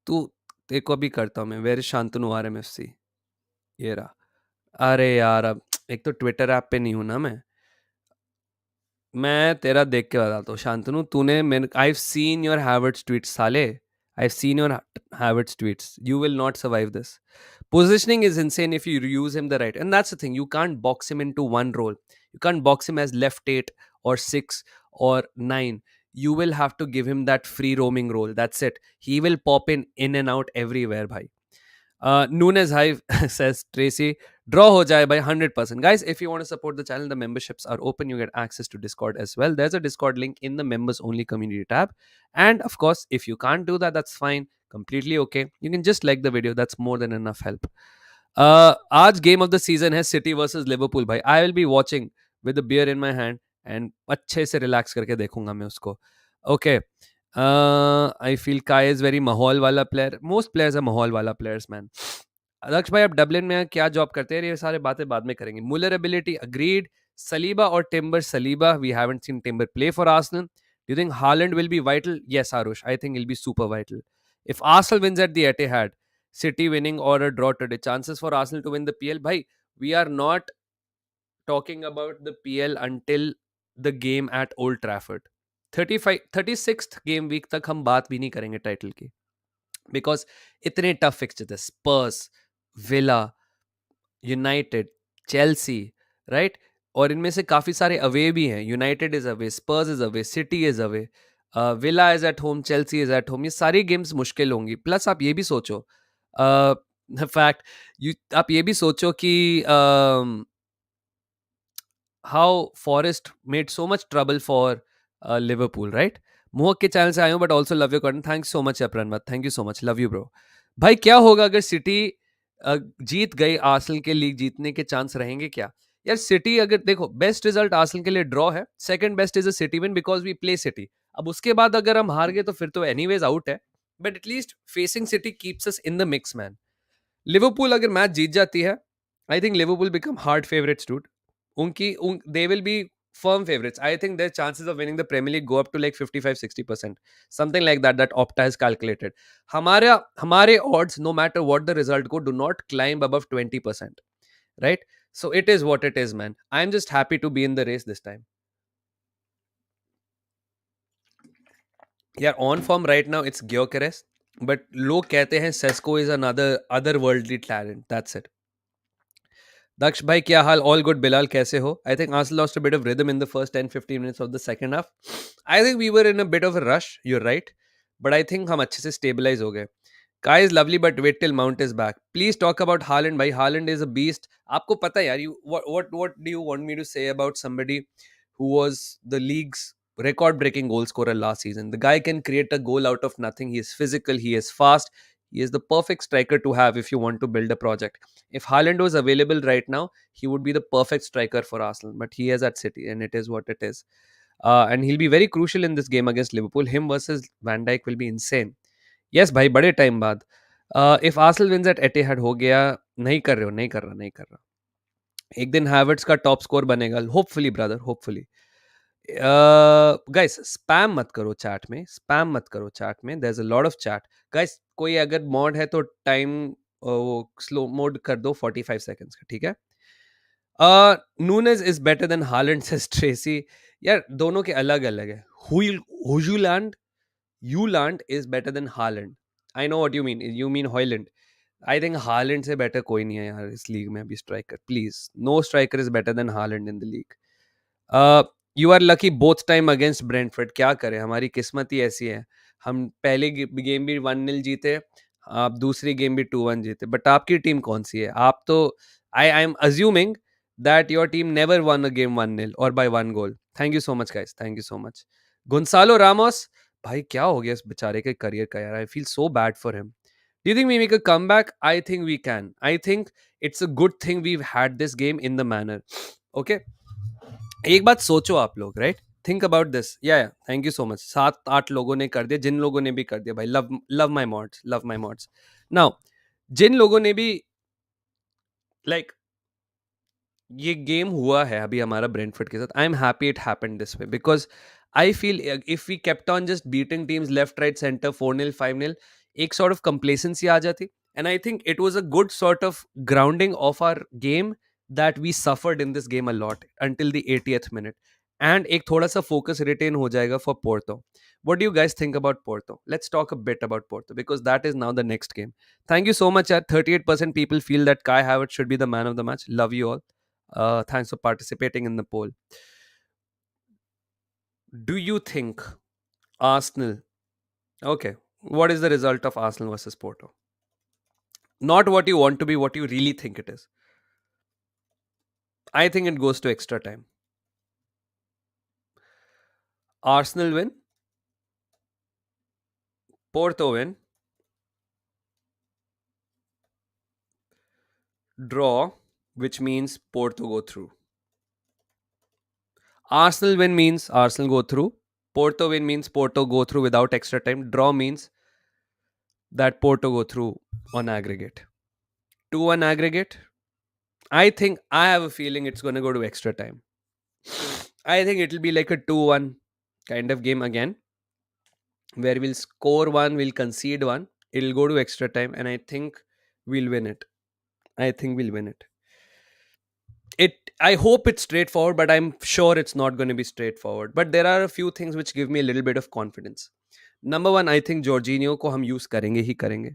तू तेरे को भी करता हूँ मैं. Where is Shantanu R M F C. ये रहा. अरे यार, अब एक तो ट्विटर ऐप पे नहीं हूँ ना मैं तेरा देख के बताता हूँ. शांतनु, तूने मेरे I have seen your Havertz tweets साले. I have seen your Havertz tweets. You will not survive this. Positioning is insane if you use him the right. And that's the thing. You can't box him into one role. You can't box him as left 8 or 6 or 9. You will have to give him that free roaming role. That's it. He will pop in and out everywhere, bhai. Nunes Hive says, Tracy, draw ho jaye by 100%. Guys, if you want to support the channel, the memberships are open. You get access to Discord as well. There's a Discord link in the members only community tab. And of course, if you can't do that, that's fine. Completely okay. You can just like the video. That's more than enough help. आज game of the season है City versus Liverpool भाई. I will be watching with a beer in my hand and अच्छे से relax करके देखूंगा मैं उसको. Okay. I feel Kai is very माहौल वाला player. Most players are माहौल वाला players, man. अदक्ष भाई, आप डबलिन में क्या जॉब करते हैं? ये सारे बातें बाद में करेंगे. Muller ability agreed. Saliba or Timber? Saliba. We haven't seen Timber play for Arsenal. Do you think Haaland will be vital? Yes, Arush. I think he'll be super vital. If Arsenal wins at the Etihad, City winning or a draw today, chances for Arsenal to win the PL, bhai, we are not talking about the PL until the game at Old Trafford. 36th game week तक हम बात भी नहीं करेंगे title की, because इतने tough fixture थे. स्पर्स, villa, United, Chelsea, right? और इनमें से काफी सारे अवे भी हैं. United is away, Spurs is away, city is away, villa is at home, Chelsea is at home. ये सारी गेम्स मुश्किल होंगी. प्लस आप ये भी सोचो, फैक्ट आप ये भी सोचो कि how Forest made so much trouble for Liverpool, right? Mohak के चैनल से आए हूँ, but also love you content. Thank so much अपरनमत, thank you so much, love you bro. भाई क्या होगा अगर सिटी जीत गई? आर्सेनल के लीग जीतने के चांस रहेंगे क्या? यार सिटी अगर देखो बेस्ट रिजल्ट आर्सेनल के लिए ड्रॉ है, second best is a City win because we play City. अब उसके बाद अगर हम हार गए तो फिर तो एनीवेज आउट है, but at least facing city keeps us in the mix man. Liverpool अगर मैच जीत जाती है, I think Liverpool become hard favourites dude. They will be firm favorites. I think their chances of winning the Premier League go up to like 55-60%, something like that, that Opta has calculated. हमारे odds, no matter what the result go, do not climb above 20%, right? So it is what it is, man. I'm just happy to be in the race this time. Yeah, on form right now it's Gyökeres, but लोग कहते हैं Sesko is another otherworldly talent. That's it. Daksh bhai, kya hal? All good. Bilal, kaise ho? I think Arsenal lost a bit of rhythm in the first 10-15 minutes of the second half. I think we were in a bit of a rush. You're right. But I think हम अच्छे से stabilize हो गए. Kai is lovely, but wait till Mount is back. Please talk about Haaland, bhai. Haaland is a beast. आपको पता है यार, what do you want me to say about somebody who was the league's record-breaking goal scorer last season? The guy can create a goal out of nothing. He is physical. He is fast. He is the perfect striker to have if you want to build a project. If Haaland was available right now, he would be the perfect striker for Arsenal. But he is at City, and it is what it is. And he'll be very crucial in this game against Liverpool. Him versus Van Dijk will be insane. Yes, भाई बड़े time बाद if Arsenal wins eight एटिहाद हो गया, नहीं कर रहे हो, नहीं कर रहा, एक दिन हैवर्ट्स का टॉप स्कोर बनेगा, hopefully brother, hopefully. Guys spam मत करो चैट में, स्पैम मत करो चैट में, there is a lot of chat. Guys कोई अगर मॉड है तो टाइम वो स्लो मोड कर दो 45 सेकंड्स का, ठीक है? Nunez is better than Haaland says Tracy. यार दोनों के अलग अलग है। Hojlund Hojlund is better than Haaland. I know what you mean Hojlund. I think Haaland से बेटर कोई नहीं है यार इस लीग में अभी striker. Please, no striker is better than Haaland in the league. You are lucky both time against Brentford. क्या करें, हमारी किस्मत ही ऐसी है। हम पहले गेम भी 1-0 जीते, आप दूसरी गेम भी 2-1 जीते। बट आपकी टीम कौन सी है? आप तो I am assuming that your team never won a game 1-0 और by 1 goal. Thank you so much guys, thank you so much. Goncalo Ramos, भाई क्या हो गया इस बेचारे के करियर का यार? I feel so bad for him. Do you think we make a comeback? I think we can. I think it's a good thing we've had this game in the manner. Okay. एक बात सोचो आप लोग, right? Think about this. या thank you so much. 7-8 लोगों ने कर दिया, जिन लोगों ने भी कर दिया भाई, love love my mods, love my mods. Now जिन लोगों ने भी लाइक ये गेम हुआ है अभी हमारा ब्रेंटफोर्ड के साथ, I am happy it happened this way because I feel if we kept on just beating teams left right centre 4-0 5-0, एक सॉर्ट ऑफ कंप्लेसेंसी आ जाती। And I think it was a good sort of grounding of our game that we suffered in this game a lot until the 80th minute, and एक थोड़ा सा focus retain हो जाएगा for Porto. What do you guys think about Porto? Let's talk a bit about Porto because that is now the next game. Thank you so much. 38% people feel that Kai Havertz should be the man of the match. Love you all. Thanks for participating in the poll. Do you think Arsenal? Okay, what is the result of Arsenal versus Porto? Not what you want to be, what you really think it is. I think it goes to extra time. Arsenal win, Porto win, draw, which means Porto go through. Arsenal win means Arsenal go through. Porto win means Porto go through without extra time. Draw means that Porto go through on aggregate. 2-1 aggregate. I have a feeling it's going to go to extra time. I think it'll be like a 2-1 kind of game again, where we'll score one, we'll concede one, it'll go to extra time, and I think we'll win it. I think we'll win it. I hope it's straightforward, but I'm sure it's not going to be straightforward. But there are a few things which give me a little bit of confidence. Number one, I think Jorginho को हम use करेंगे ही करेंगे.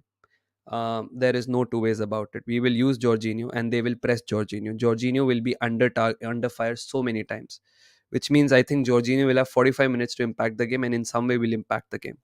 There is no two ways about it. We will use Jorginho and they will press Jorginho. Jorginho will be under fire so many times, which means I think Jorginho will have 45 minutes to impact the game and in some way will impact the game.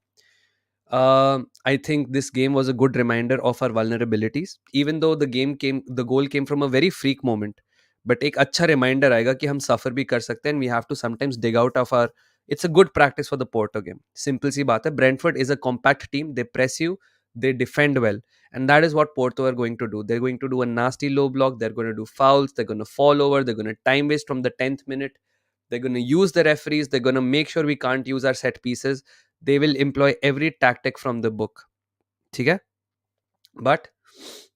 I think this game was a good reminder of our vulnerabilities. Even though the goal came from a very freak moment, but एक अच्छा reminder आएगा कि हम suffer भी कर सकते हैं and we have to sometimes dig out of our. It's a good practice for the Porto game. Simple सी बात है. Brentford is a compact team. They press you. They defend well. And that is what Porto are going to do. They're going to do a nasty low block. They're going to do fouls. They're going to fall over. They're going to time waste from the 10th minute. They're going to use the referees. They're going to make sure we can't use our set pieces. They will employ every tactic from the book. Okay? But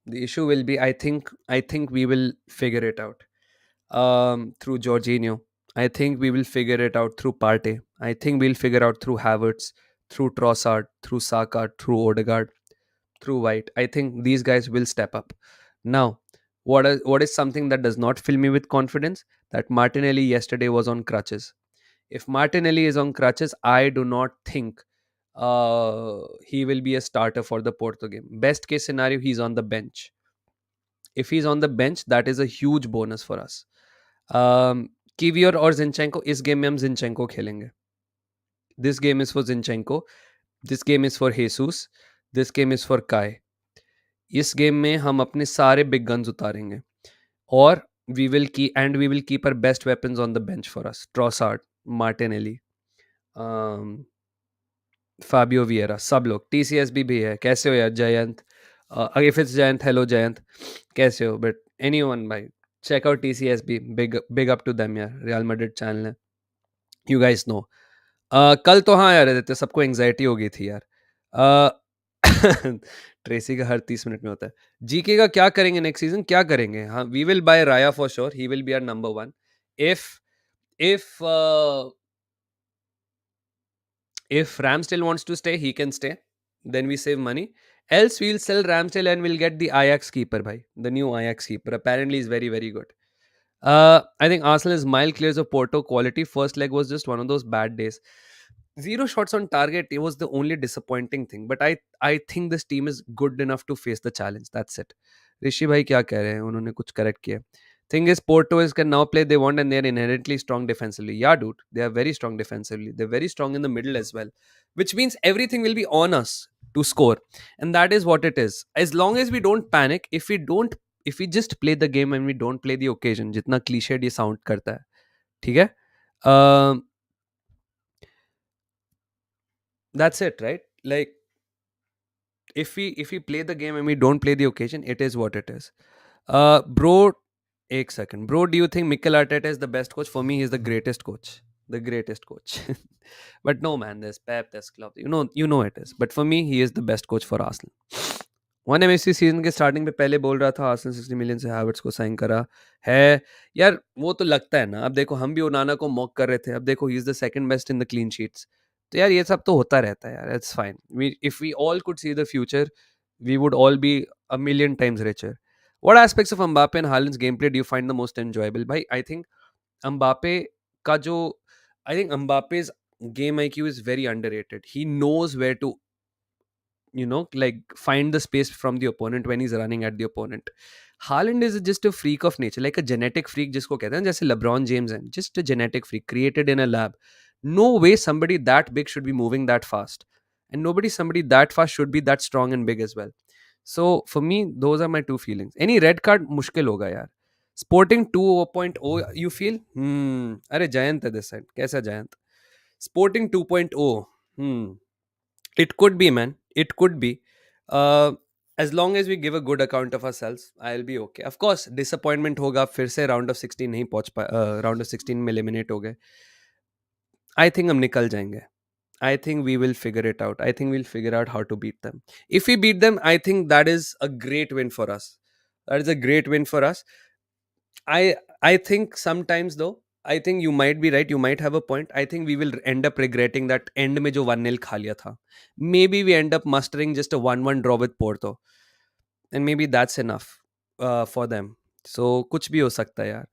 the issue will be, I think we will figure it out through Jorginho. I think we will figure it out through Partey. I think we'll figure out through Havertz, through Trossard, through Saka, through Odegaard, through White. I think these guys will step up. Now, what is something that does not fill me with confidence? That Martinelli yesterday was on crutches. If Martinelli is on crutches, I do not think he will be a starter for the Porto game. Best case scenario, he's on the bench. If he's on the bench, that is a huge bonus for us. Kivior और जिंचेंको, इस game में हम जिंचेंको खेलेंगे. This game is for Zinchenko. This game is for Jesus. This game is for Kai. इस game में हम अपने सारे बिग गन्स उतारेंगे और we will keep our best weapons on the bench for us. Trossard, Martinelli, Fabio Vieira, सब लोग. TCSB भी है. कैसे हो यार Jayant? If it's Jayant, hello Jayant. कैसे हो? But anyone भाई, check out TCSB. Big up to them यार. Real Madrid channel है. You guys know. कल तो हाँ यार रहते सबको एंग्जाइटी हो गई थी यार. ट्रेसी का हर 30 मिनट में होता है. जीके का क्या करेंगे नेक्स्ट सीजन? क्या करेंगे? हाँ, we will buy Raya for sure. He will be our number 1. If if Ramsdale wants to stay, he can stay. Then we save money. Else we'll sell Ramsdale and we'll get the Ajax keeper, bhai. The new Ajax keeper. Apparently he's very, very good. I think Arsenal is mile clears of Porto quality. First leg was just one of those bad days. Zero shots on target. It was the only disappointing thing. But I think this team is good enough to face the challenge. That's it. ऋषि भाई क्या कह रहे हैं? उन्होंने कुछ correct किया. Thing is, Porto is can now play they want and they're inherently strong defensively. Yeah, dude, they are very strong defensively. They're very strong in the middle as well, which means everything will be on us to score, and that is what it is. As long as we don't panic, if we just play the game and we don't play the occasion, जितना cliched ये sound करता है, ठीक है? That's it, right? Like if we play the game and we don't play the occasion, it is what it is. Bro, एक second. Bro, do you think Mikel Arteta is the best coach? For me, he's the greatest coach. The greatest coach. But no, man, there's Pep, there's Klopp. You know it is. But for me, he is the best coach for Arsenal. 1 MSC season के starting पे पहले बोल रहा था Arsenal 60 million से Havertz को sign करा है यार. वो तो लगता है ना. अब देखो हम भी ओनाना को मॉक कर रहे थे. अब देखो he is the second best in the clean sheets. तो यार ये सब तो होता रहता है यार. It's fine. If we all could see the future, we would all be a million times richer. What aspects of Mbappe and Haaland's gameplay do you find the most enjoyable? Bhai, Mbappe का जो I think Mbappe's game IQ is very underrated. He knows where to like find the space from the opponent when he's running at the opponent. Haaland is just a freak of nature, like a genetic freak जिसको कहते हैं जैसे LeBron James है. Just a genetic freak created in a lab. No way somebody that big should be moving that fast. And somebody that fast should be that strong and big as well. So for me, those are my two feelings. Any red card मुश्किल होगा यार. Sporting 2.0 you feel? अरे जयंत है this side. कैसा Jayant? Sporting 2.0. It could be, man. It could be. As long as we give a good account of ourselves, I'll be okay. Of course, disappointment होगा. फिर से round of 16 नहीं पहुंच round of 16 में eliminate हो गए. I think हम निकल जाएंगे. I think we will figure it out. I think we'll figure out how to beat them. If we beat them, I think that is a great win for us. That is a great win for us. I think sometimes though, I think you might be right. You might have a point. I think we will end up regretting that end में जो 1-0 खा लिया था. Maybe we end up mustering just a 1-1 draw with Porto. And maybe that's enough for them. So कुछ भी हो सकता है यार.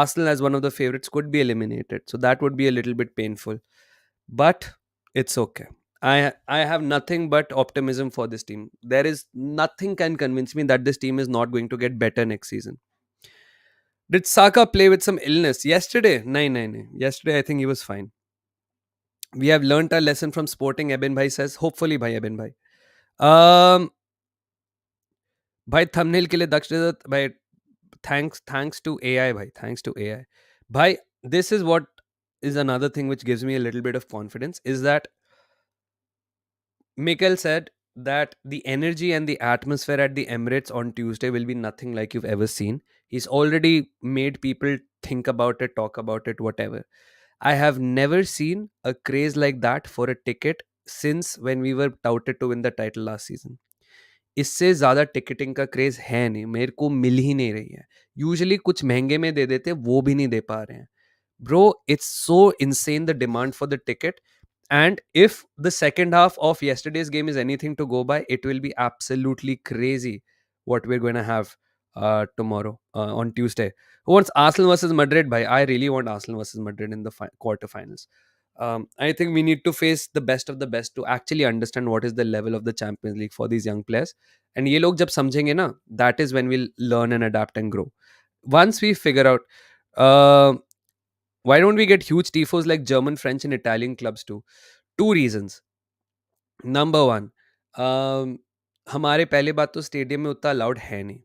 Arsenal as one of the favorites could be eliminated. So that would be a little bit painful. But it's okay. I have nothing but optimism for this team. There is nothing can convince me that this team is not going to get better next season. Did Saka play with some illness yesterday? No. Yesterday I think he was fine. We have learnt our lesson from Sporting. Eben Bhai says, hopefully bhai Eben Bhai. Bhai thumbnail के लिए दक्ष दत्त भाई, thanks to AI bhai. Thanks to AI. Bhai, this is what is another thing which gives me a little bit of confidence is that Mikel said that the energy and the atmosphere at the Emirates on Tuesday will be nothing like you've ever seen. He's already made people think about it, talk about it, whatever. I have never seen a craze like that for a ticket since when we were touted to win the title last season. इससे ज़्यादा ticketing का craze है नहीं, मेरे को मिल ही नहीं रही है। यूजुअली कुछ महँगे में दे देते हैं, वो भी नहीं दे पा रहे हैं। Bro, it's so insane the demand for the ticket. And if the second half of yesterday's game is anything to go by, it will be absolutely crazy what we're going to have tomorrow on Tuesday. Who wants Arsenal versus Madrid? Bhai, I really want Arsenal versus Madrid in the quarterfinals. I think we need to face the best of the best to actually understand what is the level of the Champions League for these young players. And ये लोग जब समझेंगे ना, that is when we'll learn and adapt and grow. Once we figure out, uh, why don't we get huge tifos like German, French, and Italian clubs too? Two reasons. Number one, हमारे पहले बात तो stadium में उतना allowed है नहीं.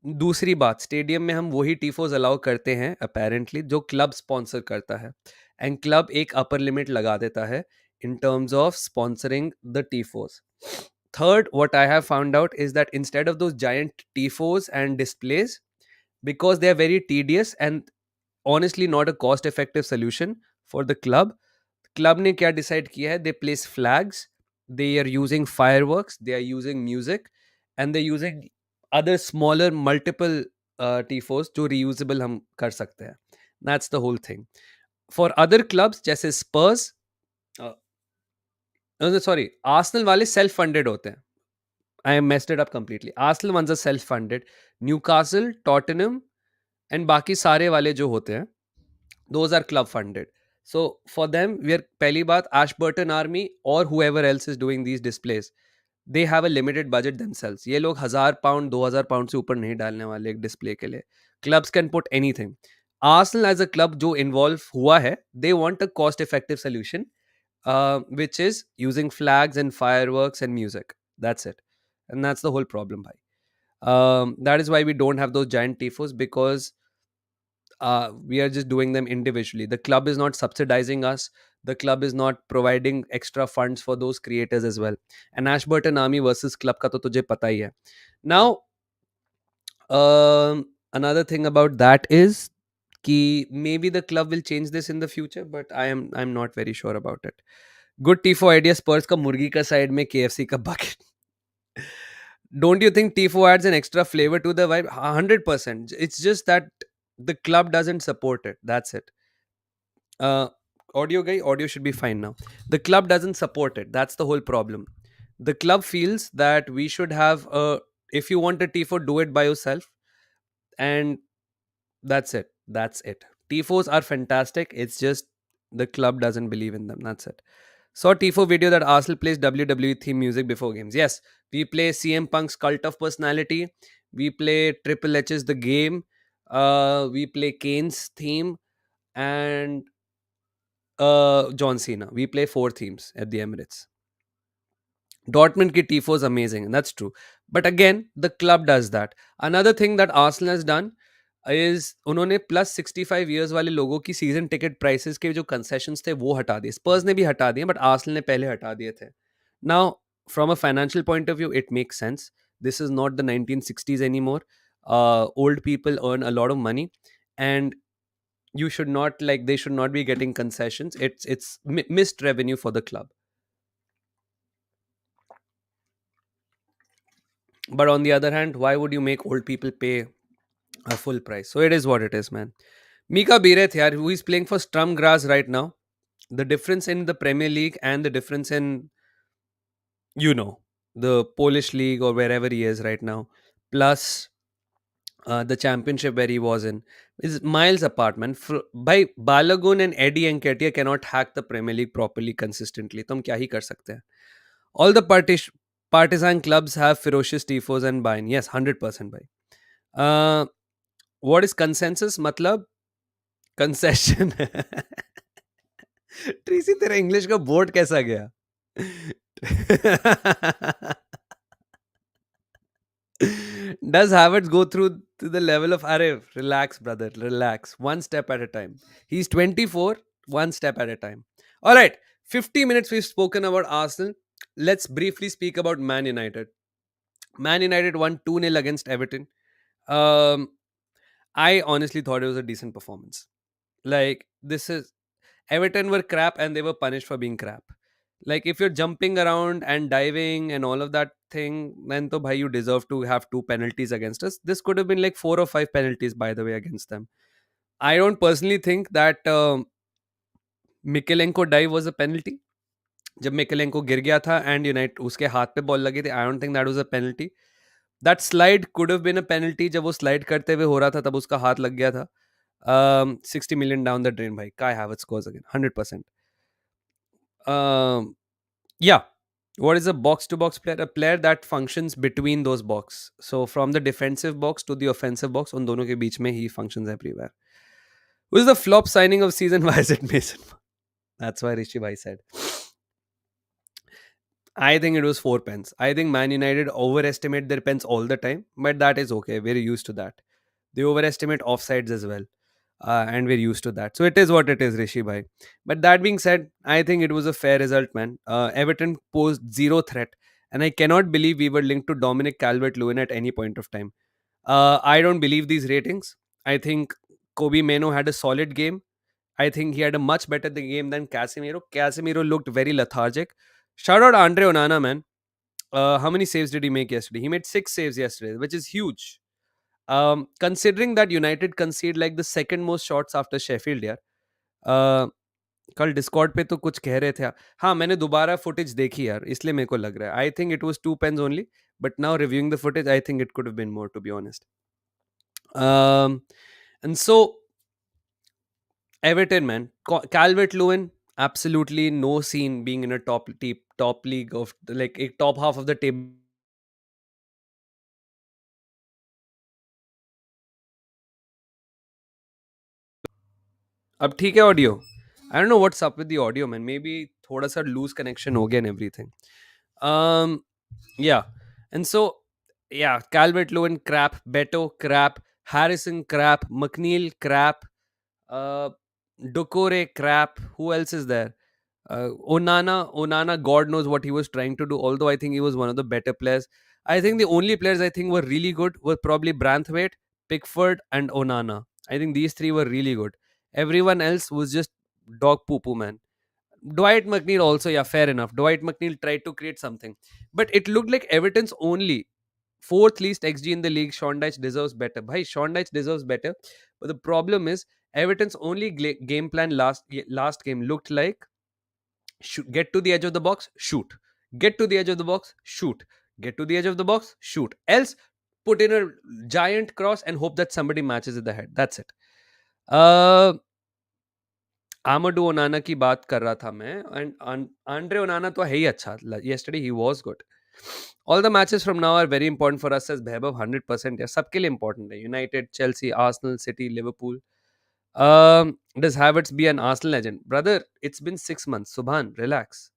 दूसरी बात, स्टेडियम में हम वही टीफोज अलाउ करते हैं अपेरेंटली जो क्लब स्पॉन्सर करता है, एंड क्लब एक अपर लिमिट लगा देता है in terms of sponsoring the tifos. Third, what I have found out is that instead of those giant tifos and displays, because they are very tedious and honestly not a cost effective solution for the club ने क्या decide किया है, they place flags, they are using fireworks, they are using music, and they're using other smaller multiple tifos जो reusable हम कर सकते हैं. That's the whole thing. For other clubs जैसे Spurs, सॉरी, आर्सेनल वाले सेल्फ फंडेड होते हैं. I am messed it up completely. Arsenal ones are self funded. Newcastle, Tottenham and बाकी सारे वाले जो होते हैं, those are club funded. So for them we are, पहली बात, एशबर्टन आर्मी और whoever else is doing these displays, they have a limited budget themselves. ये लोग 1,000 पाउंड 2,000 पाउंड से ऊपर नहीं डालने वाले एक डिस्प्ले के लिए. Clubs can put anything. Arsenal as a club जो इन्वॉल्व हुआ है, they want a cost effective solution, which is using flags and fireworks and music. That's it. And that's the whole problem, bhai. That is why we don't have those giant tifos, because we are just doing them individually. The club is not subsidizing us. The club is not providing extra funds for those creators as well. And Ashburton Army versus club ka to tujhe pata hi hai. Now, another thing about that is कि maybe the club will change this in the future, but I'm not very sure about it. Good tifo idea. Spurs का मुर्गी का side में KFC का bucket. Don't you think tifo adds an extra flavor to the vibe? 100%. It's just that the club doesn't support it. That's it. Uh, audio should be fine now. The club doesn't support it. That's the whole problem. The club feels that we should have a. If you want a tifo, do it by yourself, and that's it. That's it. Tifos are fantastic. It's just the club doesn't believe in them. That's it. Saw Tifo video that Arsenal plays WWE theme music before games. Yes, we play CM Punk's Cult of Personality. We play Triple H's The Game. We play Kane's theme and John Cena. We play 4 themes at the Emirates. Dortmund ki tifo is amazing, and that's true. But again, the club does that. Another thing that Arsenal has done is उन्होंने plus 65 years वाले लोगों की season ticket prices के जो concessions थे वो हटा दिए. स्पर्स ने भी हटा दिए, बट आर्सेनल ने पहले हटा दिए थे. Now from a financial point of view it makes sense. This is not the 1960s anymore. Old people earn a lot of money, and you should not, like, they should not be getting concessions. It's missed revenue for the club. But on the other hand, why would you make old people pay a full price? So it is what it is, man. Mika Bireth here, who is playing for Strum Graz right now. The difference in the Premier League and the difference in, the Polish league or wherever he is right now, plus the championship where he was in, is miles apart, man. By Balogun and Eddie Nketiah cannot hack the Premier League properly consistently. तो हम क्या ही कर सकते हैं? All the partisan clubs have ferocious tifos and buy-in. Yes, 100% bhai. What is consensus? मतलब concession. ट्रीसी, तेरा English का board कैसा गया? Does Havertz go through to the level of Arif? Relax, brother. Relax. One step at a time. He's 24. One step at a time. All right. 50 minutes we've spoken about Arsenal. let's briefly speak about Man United. Man United won 2-0 against Everton. Um, I honestly thought it was a decent performance. Like, this is Everton were crap and they were punished for being crap. Like, if you're jumping around and diving and all of that thing, then to bhai, you deserve to have two penalties against us. This could have been like four or five penalties, by the way, against them. I don't personally think that Mikelenko dive was a penalty. जब मिकेलेंको गिर गया था and unite उसके हाथ पे ball लगी थी, I don't think that was a penalty. That slide could have been a penalty. जब वो स्लाइड करते हुए हो रहा था तब उसका हाथ लग गया था. 60 million down the drain, भाई. Kai Havertz scores again, 100%. Yeah. What is a box to box player? A player that functions between those box. So from the defensive box to the offensive box, उन दोनों के बीच में he functions everywhere. Who is the flop signing of season? Why is it Mason? That's why Rishi Bhai said. I think it was 4 pence. I think Man United overestimate their pens all the time, but that is okay. We're used to that. They overestimate offsides as well, and we're used to that. So it is what it is, Rishi bhai. But that being said, I think it was a fair result, man. Everton posed zero threat, and I cannot believe we were linked to Dominic Calvert-Lewin at any point of time. I don't believe these ratings. I think Kobe Meno had a solid game. I think he had a much better game than Casemiro. Casemiro looked very lethargic. Shout out Andre Onana, man. How many saves did he make yesterday? He made 6 saves yesterday, which is huge. Considering that United conceded like the second most shots after Sheffield यार. कल Discord पे तो कुछ कह रहे थे. हाँ, मैंने दोबारा फुटेज देखी यार, इसलिए मेरे को लग रहा है. आई think it was 2 pens only, but now reviewing the footage, I think it could have been more, to be honest. And so Everton, man, Calvert-Lewin, absolutely no scene being in a top league of like a top half of the table. अब ठीक है audio. I don't know what's up with the audio, man. May be थोड़ा सा loose connection हो गया and everything. Yeah. And so, yeah, Calvert Lewin crap, Beto crap, Harrison crap, McNeil crap, uh, Dokore crap. Who else is there? Onana, God knows what he was trying to do, although I think he was one of the better players. I think the only players I think were really good were probably Branthwaite, Pickford, and Onana. I think these three were really good. Everyone else was just dog poo poo, man. Dwight McNeil also, yeah, fair enough. Dwight McNeil tried to create something, but it looked like Everton's only fourth least XG in the league. Sean Dyche deserves better. Bhai, Sean Dyche deserves better. But the problem is Everton's only game plan last game looked like get to the edge of the box, shoot. Get to the edge of the box, shoot. Get to the edge of the box, shoot. Else, put in a giant cross and hope that somebody matches at the head. That's it. Amadou Onana की बात कर रहा था मैं, and Andre ओनाना तो है ही अच्छा. yesterday he was good. All the matches from now are very important for us, as Vaibhav. 100% है, सबके लिए important है. United, Chelsea, Arsenal, City, Liverpool. Does Havertz be an Arsenal legend? Brother, it's been 6 months. Subhan, relax.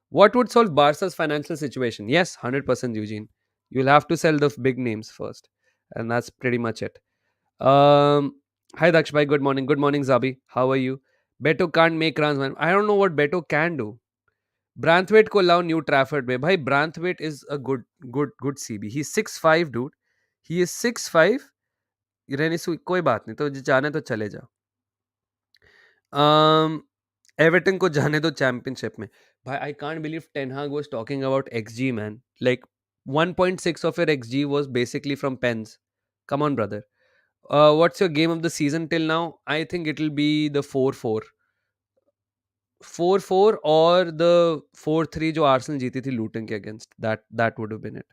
What would solve Barca's financial situation? Yes, 100% Eugene. You'll have to sell the big names first, and that's pretty much it. Hi Daksh bhai, good morning. Good morning Zabi. How are you? Beto can't make runs, man. I don't know what Beto can do. Branthwaite को लाओ new Trafford में. भाई Branthwaite is a good CB. He's 6'5", dude. He is 6'5". रहने से कोई बात नहीं, तो जाना है तो चले जा. एवर्टन को जाने दो चैंपियनशिप में. भाई I can't believe Ten Hag was talking about XG, man. Like 1.6 of your XG was basically from pens. Come on, brother. What's your game of the season till now? I think it'll be the 4-4. 4-4 और the 4-3 जो Arsenal जीती थी लूटन के against. That would have been it.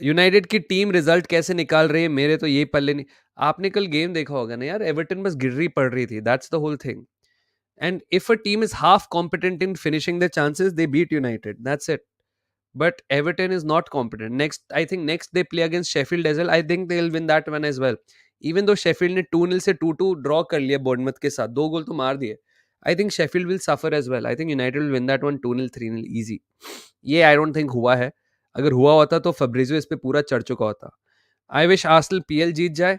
United की team result कैसे निकाल रही है, मेरे तो ये पल्ले नहीं. आपने कल गेम देखा होगा ना यार, एवर्टन बस गिर रही पड़ रही थी. That's the whole thing. And if a team is half competent in finishing their chances, they beat United. That's it. But Everton is not competent. I think next they play against Sheffield as well. I think they'll win that one as well. Even though Sheffield ने 2-0 से 2-2 draw कर लिया Bournemouth के साथ, 2 गोल तो मार दिए. I think Sheffield will suffer as well. I think United will win that one 2-0, 3-0 easy. ये I don't think हुआ है. अगर हुआ होता तो Fabrizio इस पे पूरा चढ़ चुका होता. I wish Arsenal PL जीत जाए.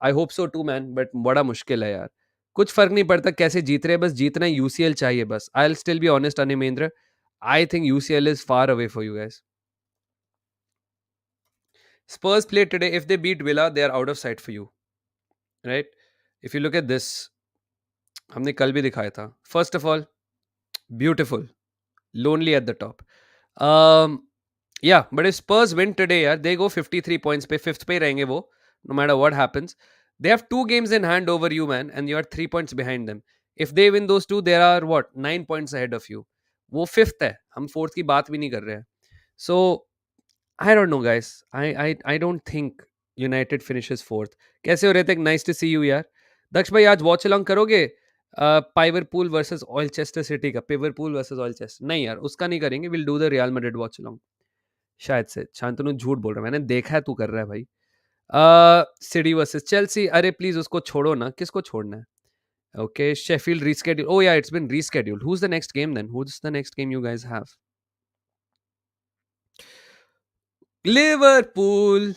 I hope so too, man. But बड़ा मुश्किल है यार. कुछ फर्क नहीं पड़ता कैसे जीत रहे, बस जीतना यूसीएल चाहिए बस. I'll still be honest, Animendra. I think UCL is far away for you guys. Spurs play today. If they beat Villa, they are out of sight for you, right? If you look at this, हमने कल भी दिखाया था. First of all, beautiful, lonely at the top. Um, yeah, but if Spurs win today, यार, they go 53 points पे, fifth पे रहेंगे वो, no matter what happens. They have 2 games in hand over you, man, and you are 3 points behind them. If they win those two, there are what 9 points ahead of you. वो fifth है, हम fourth की बात भी नहीं कर रहे हैं. So I don't know, guys. I don't think United finishes fourth. कैसे हो रहे थे? Nice to see you, यार. दक्ष भाई आज वॉच अलॉन्ग करोगे? पाइवरपूल वर्सेस ऑयलचेस्टर सिटी का. पिवरपूल वर्सेस ऑयलचेस्टर नहीं यार, उसका नहीं करेंगे. Will do the real Madrid watch along. शायद से. शांतनु झूठ बोल रहा है, मैंने देखा है तू कर रहा है भाई. City versus Chelsea. अरे प्लीज उसको छोड़ो ना. किसको छोड़ना है? Okay, Sheffield rescheduled. Oh yeah, it's been rescheduled. Who's the next game then? Who's the next game you guys have? Liverpool.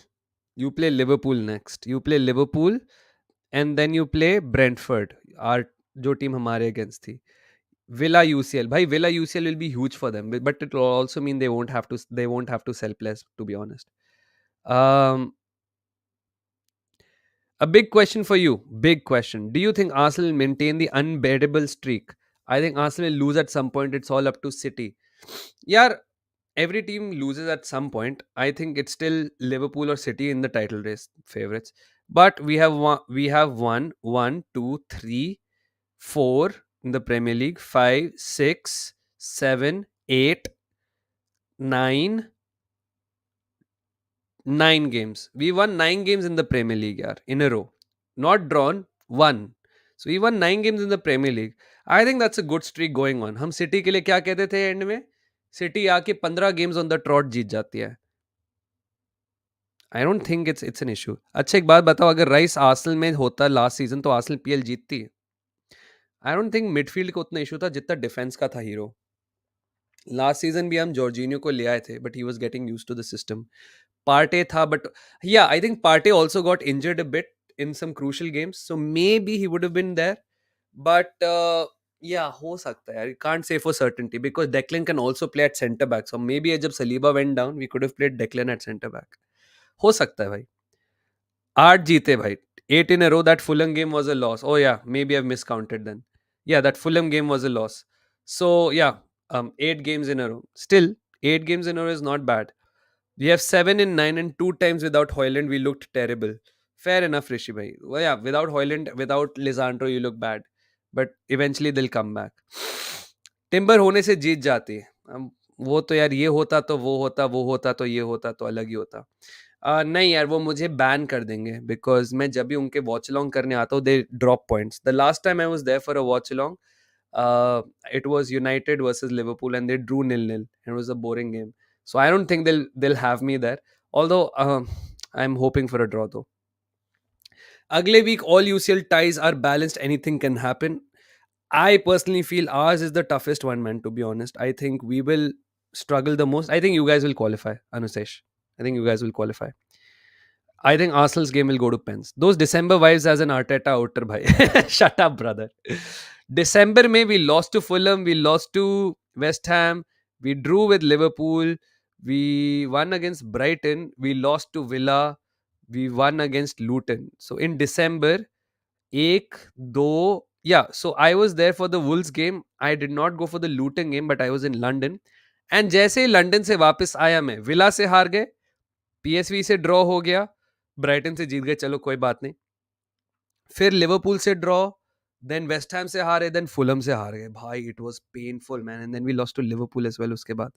You play Liverpool next. You play Liverpool and then you play Brentford. Our जो team हमारे against थी. Villa UCL. भाई Villa UCL will be huge for them, but it will also mean they won't have to sell players, to be honest. Um, a big question for you. Big question. Do you think Arsenal will maintain the unbeatable streak? I think Arsenal will lose at some point. It's all up to City. Yeah, every team loses at some point. I think it's still Liverpool or City in the title race favorites. But we have won 4 in the Premier League, 5, 6, 7, 8, 9, 9 games. We won 9 games in the Premier League, yaar, in a row. Not drawn, won. So we won 9 games in the Premier League. I think that's a good streak going on. हम city के लिए क्या कहते थे and में? City आके 15 games on the trout जीत जाती है. आई don't think it's an issue. अच्छा एक बात बताओ, अगर राइस आर्सेनल में होता लास्ट सीजन तो आर्सेनल पीएल जीतती. आई डोंट थिंक मिडफील्ड को उतना इशू था जितना डिफेंस का था हीरो. लास्ट सीजन भी हम जॉर्जिनियो को ले आए थे but he was getting used to the system. Partey था but yeah I think Partey also got injured a bit in some crucial games, so maybe he would have been there, but yeah, हो सकता है यार. You can't say for certainty because Declan can also play at centre back, so maybe जब Saliba went down we could have played Declan at centre back. हो सकता है भाई. 8 जीते भाई. 8 in a row. That Fulham game was a loss. Oh yeah, maybe I've miscounted then. Yeah, that Fulham game was a loss. So yeah, 8 games in a row. Still, 8 games in a row is not bad. We have 7 in 9 and 2 times without Hoyland we looked terrible. Fair enough, Rishi bhai. Well, yeah, without Hoyland, without Lisandro you look bad. But eventually they'll come back. Timber होने से जीत जाती है. वो तो यार ये होता तो वो होता, वो होता तो ये होता तो अलग ही होता. नहीं यार, वो मुझे बैन कर देंगे बिकॉज मैं जब भी उनके वॉच अलॉन्ग करने आता हूँ they drop points. The last time I was there for a watch along, it was United versus Liverpool and they drew 0-0. It was a boring game. So I don't think they'll have me there. Although I'm hoping for a draw though. Agle week all UCL ties are balanced. Anything can happen. I personally feel ours is the toughest one, man, to be honest. I think we will struggle the most. I think you guys will qualify, Anusesh. I think you guys will qualify. I think Arsenal's game will go to pens. Those December vibes as an Arteta outer, bhai. Shut up, brother. December May we lost to Fulham, we lost to West Ham, we drew with Liverpool, we won against Brighton, we lost to Villa, we won against Luton. So in December, ek, do, yeah. So I was there for the Wolves game. I did not go for the Luton game, but I was in London. And जैसे ही London से वापस आया मैं, villa से हार गए, PSV से draw हो गया, ब्राइटन से जीत गए, चलो कोई बात नहीं. फिर लिवरपूल से ड्रॉ, देन वेस्ट हैम से हारे, देन फुलम से हार गए. भाई it was painful man, and then we lost to Liverpool as well उसके बाद.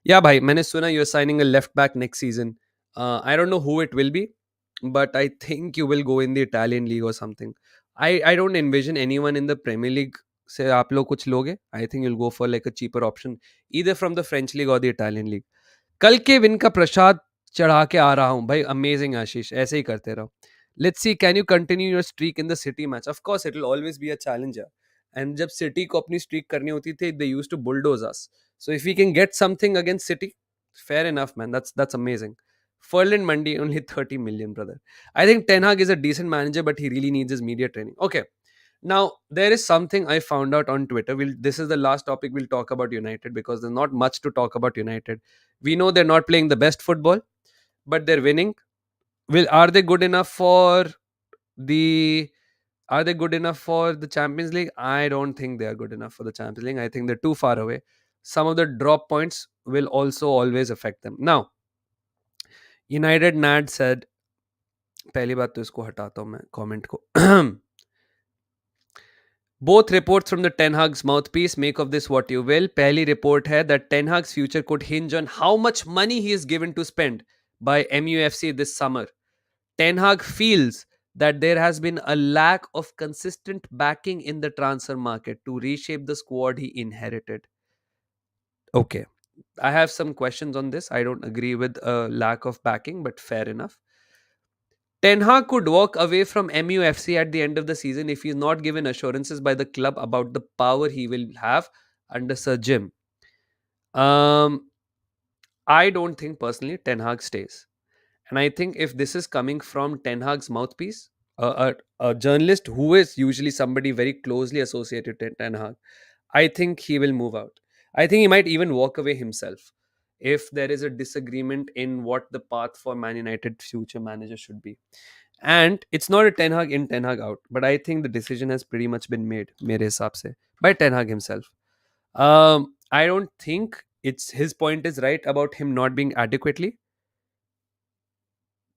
या भाई मैंने सुना you are signing a left back next season. I don't know who it will be, but I think you will go in the Italian league और something. I don't envision anyone in the Premier League से आप लोग कुछ लोगे. आई थिंक you'll go for like a cheaper option either from the French league or the Italian league. कल के विन का प्रसाद चढ़ा के आ रहा हूँ भाई. अमेजिंग आशीष, ऐसे ही करते रहो. Let's see, can you continue your streak in the City match? Of course, it will always be a challenge. Yeah. And जब City को अपनी streak करनी होती थी, they used to bulldoze us. So if we can get something against City, fair enough, man. That's amazing. Ferland Mendy, only 30 million, brother. I think Ten Hag is a decent manager, but he really needs his media training. Okay, Now, there is something I found out on Twitter. This is the last topic we'll talk about United, because there's not much to talk about United. We know they're not playing the best football, but they're winning. Are they good enough for the are they good enough for the Champions League? I don't think they are good enough for the Champions League. I think they're too far away. Some of the drop points will also always affect them. Now, United Nad said, पहली बात तो इसको हटाता हूं मैं comment को. Both reports from the Ten Hag's mouthpiece, make of this what you will. Pehli report hai that Ten Hag's future could hinge on how much money he is given to spend by MUFC this summer. Ten Hag feels that there has been a lack of consistent backing in the transfer market to reshape the squad he inherited. Okay, I have some questions on this. I don't agree with a lack of backing, but fair enough. Ten Hag could walk away from MUFC at the end of the season if he is not given assurances by the club about the power he will have under Sir Jim. Um, I don't think personally Ten Hag stays. And I think if this is coming from Ten Hag's mouthpiece, a journalist who is usually somebody very closely associated to Ten Hag, I think he will move out. I think he might even walk away himself if there is a disagreement in what the path for Man United future manager should be. And it's not a Ten Hag in, Ten Hag out, but I think the decision has pretty much been made, mere hisab se, by Ten Hag himself. I don't think it's his point is right about him not being adequately.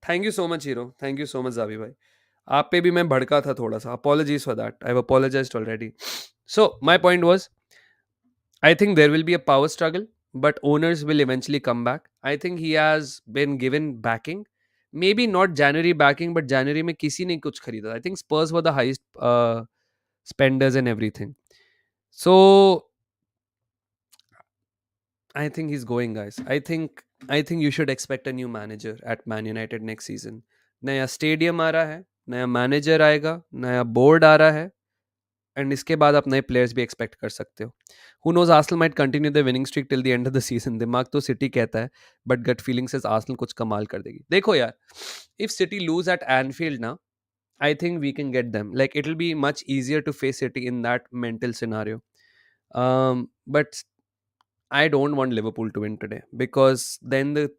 Thank you so much hero, thank you so much Javi भाई. आप पे भी मैं भड़का था थोड़ा सा. Apologies for that. I have apologised already. So my point was, I think there will be a power struggle, but owners will eventually come back. I think he has been given backing. Maybe not January backing, but January में किसी ने कुछ खरीदा. I think Spurs were the highest spenders and everything. So I think he's going, guys. I think you should expect a new manager at Man United next season. नया stadium आ रहा है, नया manager आएगा, नया बोर्ड आ रहा है, and इसके बाद आप नए प्लेयर्स भी एक्सपेक्ट कर सकते हो. Who knows, Arsenal might continue the winning streak till the end of the season. दिमाग तो सिटी कहता है, but gut feeling says Arsenal कुछ कमाल कर देगी. देखो यार, if City lose at Anfield now, I think we can get them. Like, it'll be much easier to face City in that mental scenario. But I don't want Liverpool to win today, because then the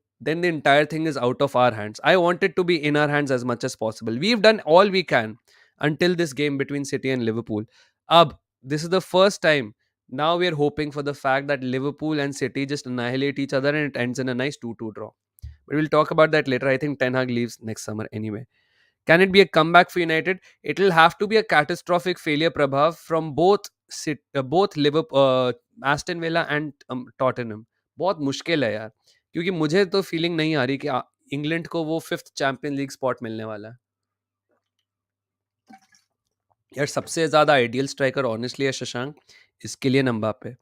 entire thing is out of our hands. I want it to be in our hands as much as possible. We've done all we can until this game between City and Liverpool. This is the first time. Now we are hoping for the fact that Liverpool and City just annihilate each other and it ends in a nice 2-2 draw. But we'll talk about that later. I think Ten Hag leaves next summer anyway. Can it be a comeback for United? It will have to be a catastrophic failure, Prabhav, from both Liverpool, Aston Villa and Tottenham. बहुत मुश्किल है यार, क्योंकि मुझे तो feeling नहीं आ रही कि इंग्लैंड को वो 5th चैंपियन लीग स्पॉट मिलने वाला है. यार सबसे ज़्यादा आइडियल स्ट्राइकर ऑनेस्टली है शशांक, इसके लिए पे,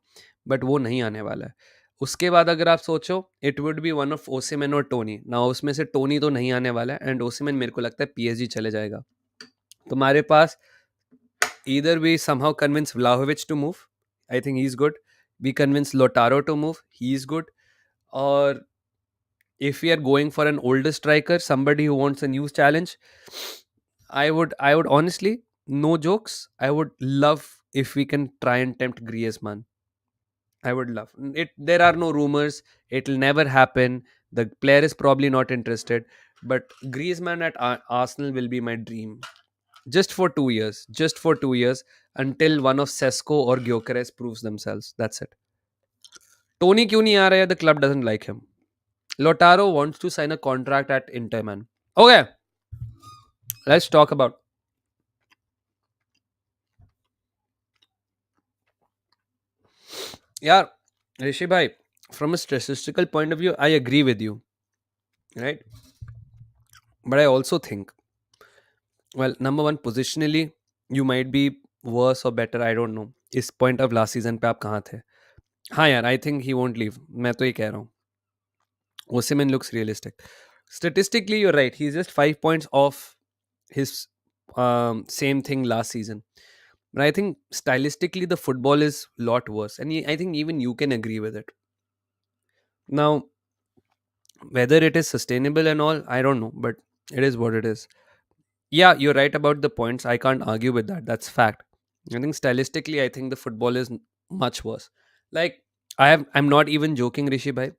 बट वो नहीं आने वाला है. उसके बाद अगर आप सोचो, it would be one of Osimhen और टोनी. ना उसमें से टोनी तो नहीं आने वाला है, एंड ओसिमेन मेरे को लगता है पीएसजी चले जाएगा. तुम्हारे पास either we somehow convince Vlahovic to move. I think he's good. We convince Lotaro to move. He's good. Or if we are going for an older striker, somebody who wants a new challenge, I would honestly, no jokes, I would love if we can try and tempt Griezmann. I would love it. There are no rumors. It'll never happen. The player is probably not interested. But Griezmann at Arsenal will be my dream. Just for 2 years. Just for 2 years until one of Sesko or Gyökeres proves themselves. That's it. Tony क्यों नहीं आ रहा है? The club doesn't like him. Lotaro wants to sign a contract at Inter, man. Okay. Let's talk about. Yeah, Rishi bhai, from a statistical point of view, I agree with you. Right? But I also think, well, number one, positionally, you might be worse or better. I don't know. इस point of last season पे आप कहाँ थे? हाँ यार, I think he won't leave. मैं तो ये कह रहा हूँ. Osimhen looks realistic. Statistically, you're right. He's just 5 points off his same thing last season. But I think stylistically, the football is a lot worse. And I think even you can agree with it. Now, whether it is sustainable and all, I don't know. But it is what it is. Yeah, you're right about the points. I can't argue with that. That's fact. I think stylistically, I think the football is much worse. Like I'm not even joking, Rishi bhai.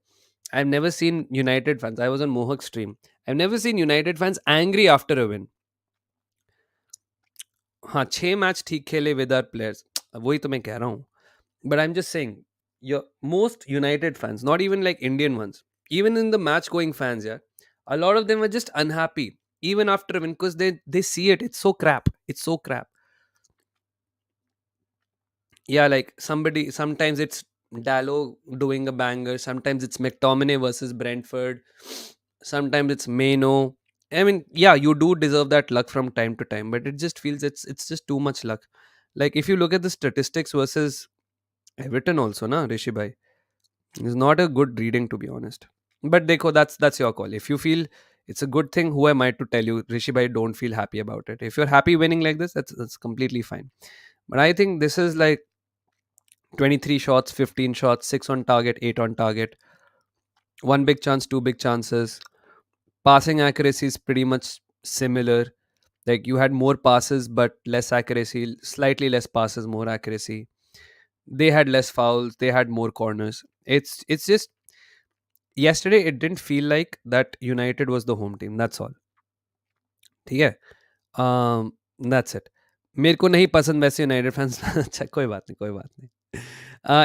I've never seen United fans. I was on Mohawk stream. I've never seen United fans angry after a win. हाँ 6 match ठीक खेले with our players. वही तो मैं कह रहा हूँ. But I'm just saying, your most United fans, not even like Indian ones, even in the match going fans, yeah, a lot of them are just unhappy even after a win because they see it. It's so crap. It's so crap. Yeah, like sometimes it's Dallo doing a banger, sometimes it's McTominay versus Brentford, sometimes it's Mano. I mean, yeah, you do deserve that luck from time to time, but it just feels it's just too much luck. Like if you look at the statistics versus Everton also, na Rishi bhai, it's not a good reading to be honest. But dekho, that's your call. If you feel it's a good thing, who am I to tell you, Rishi bhai, don't feel happy about it. If you're happy winning like this, that's completely fine. But I think this is like 23 shots, 15 shots, 6 on target, 8 on target, one big chance, two big chances. Passing accuracy is pretty much similar. Like you had more passes but less accuracy, slightly less passes, more accuracy. They had less fouls, they had more corners. It's just yesterday it didn't feel like that United was the home team. That's all. ठीक है? That's it. मेरे को नहीं पसंद वैसे United fans. अच्छा कोई बात नहीं, कोई बात नहीं.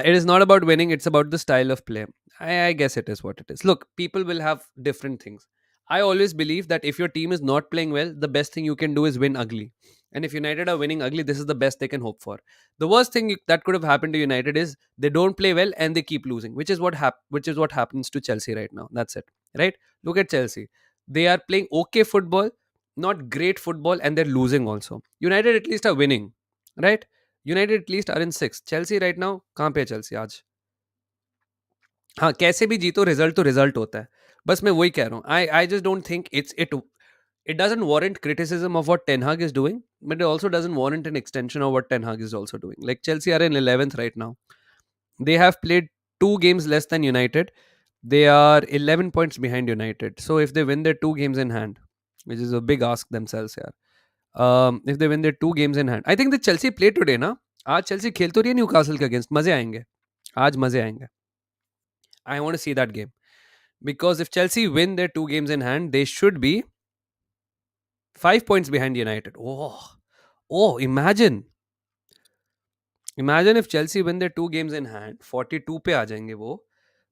It is not about winning, it's about the style of play. I guess it is what it is. Look, people will have different things. I always believe that if your team is not playing well, the best thing you can do is win ugly. And if United are winning ugly, this is the best they can hope for. The worst thing that could have happened to United is they don't play well and they keep losing, which is what happens to Chelsea right now. That's it, right? Look at Chelsea. They are playing okay football, not great football, and they're losing also. United at least are winning, right? United at least are in six. Chelsea right now कहाँ पे है Chelsea आज? हाँ कैसे भी जीतो, result तो result होता है. बस मैं वही कह रहा हूँ. I just don't think it doesn't warrant criticism of what Ten Hag is doing, but it also doesn't warrant an extension of what Ten Hag is also doing. Like Chelsea are in 11th right now. They have played 2 games less than United. They are 11 points behind United. So if they win their 2 games in hand, which is a big ask themselves here, if they win their 2 games in hand, I think the Chelsea play today ना. आज Chelsea खेल तो रही है Newcastle के against. मजे आएंगे, आज मजे आएंगे. I want to see that game because if Chelsea win their 2 games in hand, they should be 5 points behind United. Oh, imagine if Chelsea win their 2 games in hand, 42 पे आ जाएंगे वो.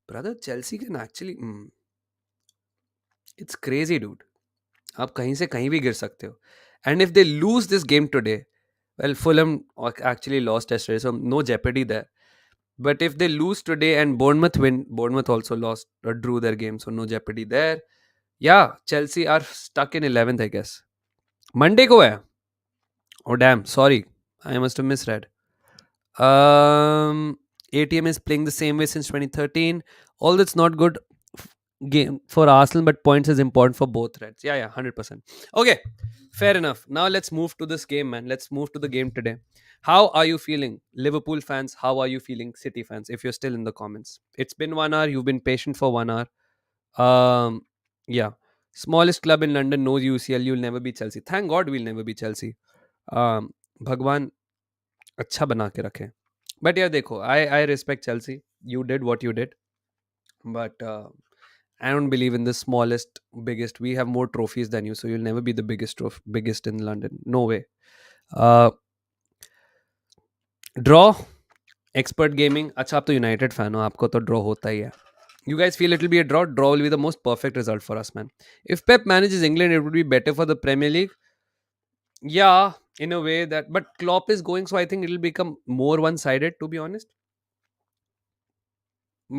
Brother, Chelsea can actually, it's crazy, dude. आप कहीं से कहीं भी गिर सकते हो. And if they lose this game today, well, Fulham actually lost yesterday, so no jeopardy there. But if they lose today and Bournemouth win, Bournemouth also lost or drew their game, so no jeopardy there. Yeah, Chelsea are stuck in 11th, I guess. Monday ko hai? Oh damn, sorry, I must have misread. ATM is playing the same way since 2013. All that's not good game for Arsenal, but points is important for both Reds. Yeah, 100%. Okay, fair enough. Now let's move to this game, man. Let's move to the game today. How are you feeling, Liverpool fans? How are you feeling, City fans? If you're still in the comments, it's been 1 hour. You've been patient for 1 hour. Yeah. Smallest club in London, no UCL. You'll never be Chelsea. Thank God we'll never be Chelsea. भगवान अच्छा बना के रखे. But yeah, देखो, I respect Chelsea. You did what you did, but I don't believe in the smallest, biggest. We have more trophies than you, so you'll never be the biggest in London. No way. Uh, draw, expert gaming. अच्छा आप तो United fan हो, आपको तो draw होता ही है. You guys feel it'll be a draw? Draw will be the most perfect result for us, man. If Pep manages England, it would be better for the Premier League. Yeah, in a way that, but Klopp is going, so I think it'll become more one-sided, to be honest.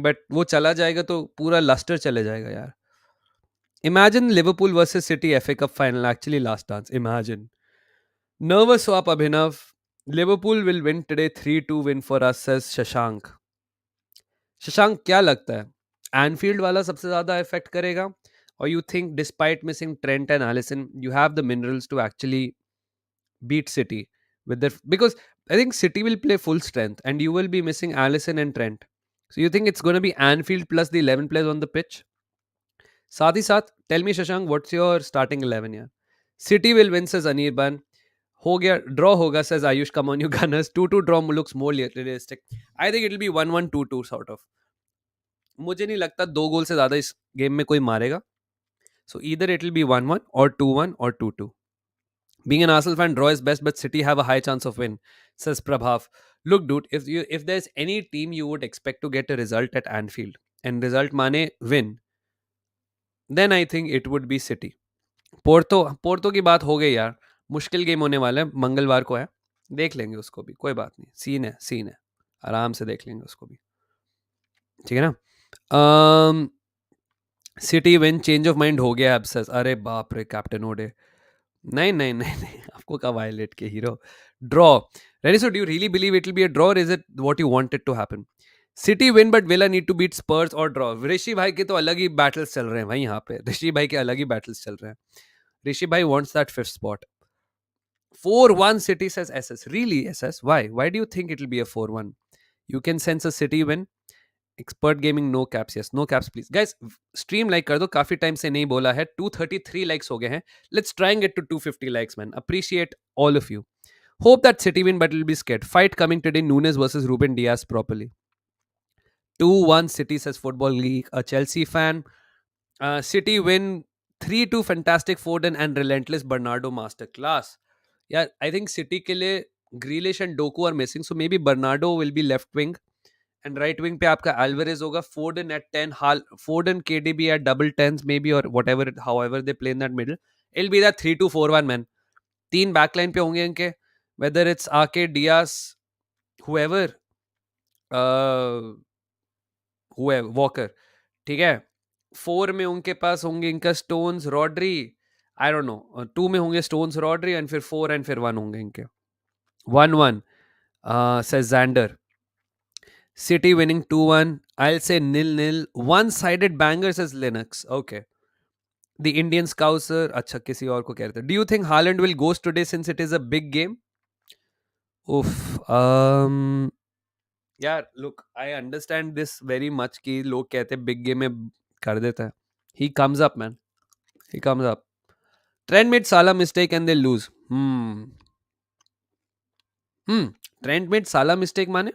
But वो चला जाएगा तो पूरा luster चले जाएगा यार. Imagine Liverpool versus City FA Cup final, actually last dance. Imagine. Nervous हो आप अभिनव. Liverpool will win today 3-2 win for us, says Shashank. Shashank क्या लगता है? Anfield वाला सबसे ज़्यादा affect करेगा? Or you think despite missing Trent and Alisson, you have the minerals to actually beat City with their, because I think City will play full strength and you will be missing Alisson and Trent. So you think it's going to be Anfield plus the 11 players on the pitch? साथ ही साथ, tell me Shashank, what's your starting 11 here? City will win, says Anirban. हो गया, draw होगा says Ayush. Come on, you Gunners. 2-2 draw looks more realistic. I think it'll be 1-1, 2-2 sort of. मुझे नहीं लगता 2 गोल से ज़्यादा इस गेम में कोई मारेगा. So either it'll be 1-1 or 2-1 or 2-2. Being an Arsenal fan, draw is best, but City have a high chance of win, says Prabhav. Look, dude, if there's any team you would expect to get a result at Anfield, and result mane win, then I think it would be City. Porto की बात हो गई यार. मुश्किल game होने वाला है, मंगलवार को है. देख लेंगे उसको भी, कोई बात नहीं. सीन है, आराम से देख लेंगे उसको भी. ठीक है ना. City win, change of mind हो गया अब सर. अरे बाप रे, कैप्टन ओडे. नहीं नहीं नहीं नहीं, आपको कब वायलेट के हीरो. Draw. Renee, so do you really believe it will be a draw, और is it what you wanted to happen? City win but Villa need to beat Spurs और ड्रॉ. ऋषि भाई के तो अलग ही बैटल्स चल रहे हैं भाई यहाँ पे. ऋषि भाई के अलग ही बैटल्स चल रहे हैं. ऋषि भाई wants that fifth spot. 4-1 City, says SS. Really, SS? Why? Why do you think it'll be a 4-1? You can sense a City win. Expert gaming, no caps. Yes, no caps, please. Guys, stream like कर दो. काफी time से नहीं बोला है. 233 likes हो गए हैं. Let's try and get to 250 likes, man. Appreciate all of you. Hope that City win, but it'll be scared. Fight coming today. Nunes versus Ruben Diaz properly. 2-1 City, says Football League. A Chelsea fan. City win 3-2. Fantastic Foden and relentless Bernardo masterclass. Yeah, I think City के लिए Grealish and Doku are missing, so maybe Bernardo will be left wing and right wing पे आपका Alvarez होगा. Foden at 10, Foden KDB at double tens maybe, or whatever, however they play in that middle. It'll be that 3-2-4-1, man. 3 backline पे होंगे इनके, whether it's Ake, Diaz, whoever, Walker. ठीक है. 4 में उनके पास होंगे इनका stones, Rodri. I don't no. 2 में होंगे स्टोन्स, रॉड्री, एंड फिर 4 एंड फिर 1 होंगे इनके. 1-1, says Xander. City winning 2-1. I'll say 0-0. One-sided banger, says Linux. Okay. The Indian Scouser. अच्छा, किसी और को कह रहे थे. Do you think Haaland will ghost today since it is a big game? Oof. यार, look, I understand this very much कि लोग कहते हैं big game में कर देता है. He comes up, man. He comes up. Trent made Salah mistake and they lose. Trent made Salah mistake माने?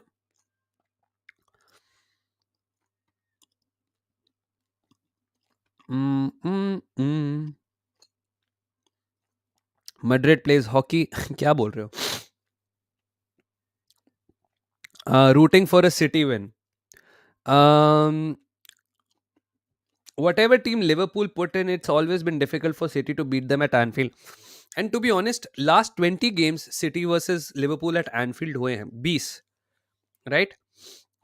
Madrid plays hockey. क्या बोल रहे हो? Rooting for a City win. Whatever team Liverpool put in, it's always been difficult for City to beat them at Anfield. And to be honest, last 20 games City versus Liverpool at Anfield हुए हैं 20, right?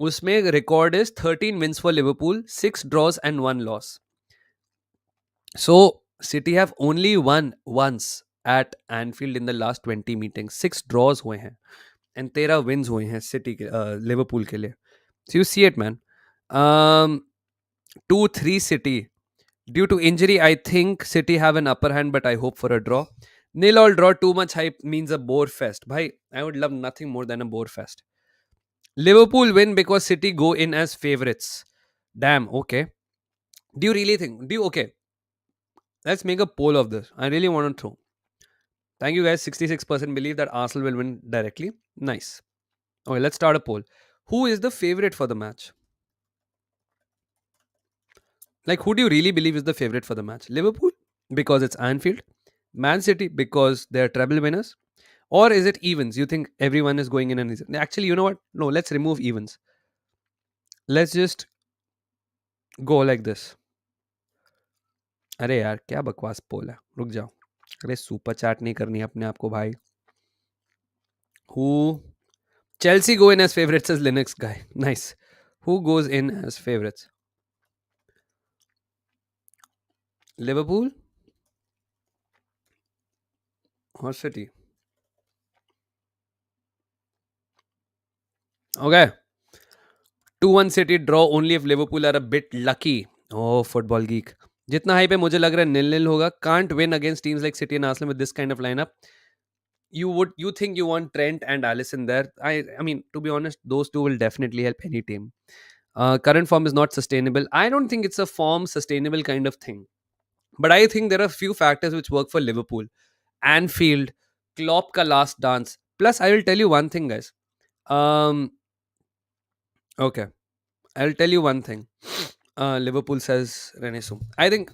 उसमें record is 13 wins for Liverpool, 6 draws and 1 loss. So City have only won once at Anfield in the last 20 meetings. 6 draws हुए हैं and 13 wins हुए हैं City के, Liverpool के लिए. So you see it, man. 2-3 City. Due to injury, I think City have an upper hand, but I hope for a draw. Nil all draw, too much hype means a bore fest. Bhai, I would love nothing more than a bore fest. Liverpool win because City go in as favorites. Damn, okay. Do you really think? Okay. Let's make a poll of this. I really want to throw. Thank you guys. 66% believe that Arsenal will win directly. Nice. Okay, let's start a poll. Who is the favorite for the match? Like, who do you really believe is the favorite for the match? Liverpool? Because it's Anfield. Man City? Because they're treble winners. Or is it evens? You think everyone is going in and actually, you know what? No, let's remove evens. Let's just go like this. अरे यार, क्या बकवास पोल है. रुक जाओ. अरे super chat नहीं करनी अपने आप को भाई. Who? Chelsea go in as favorites, says Linux guy. Nice. Who goes in as favorites? Liverpool or City? Okay. 2-1 City draw only if Liverpool are a bit lucky. Oh, football geek. जितना high पे मुझे लग रहा है 0-0 होगा. Can't win against teams like City and Arsenal with this kind of lineup. You think you want Trent and Alisson there? I mean, to be honest, those two will definitely help any team. Current form is not sustainable. I don't think it's a form sustainable kind of thing. But I think there are a few factors which work for Liverpool. Anfield, Klopp का last dance. Plus, I will tell you one thing, guys. Um, okay, I'll tell you one thing. Liverpool says Renesu. I think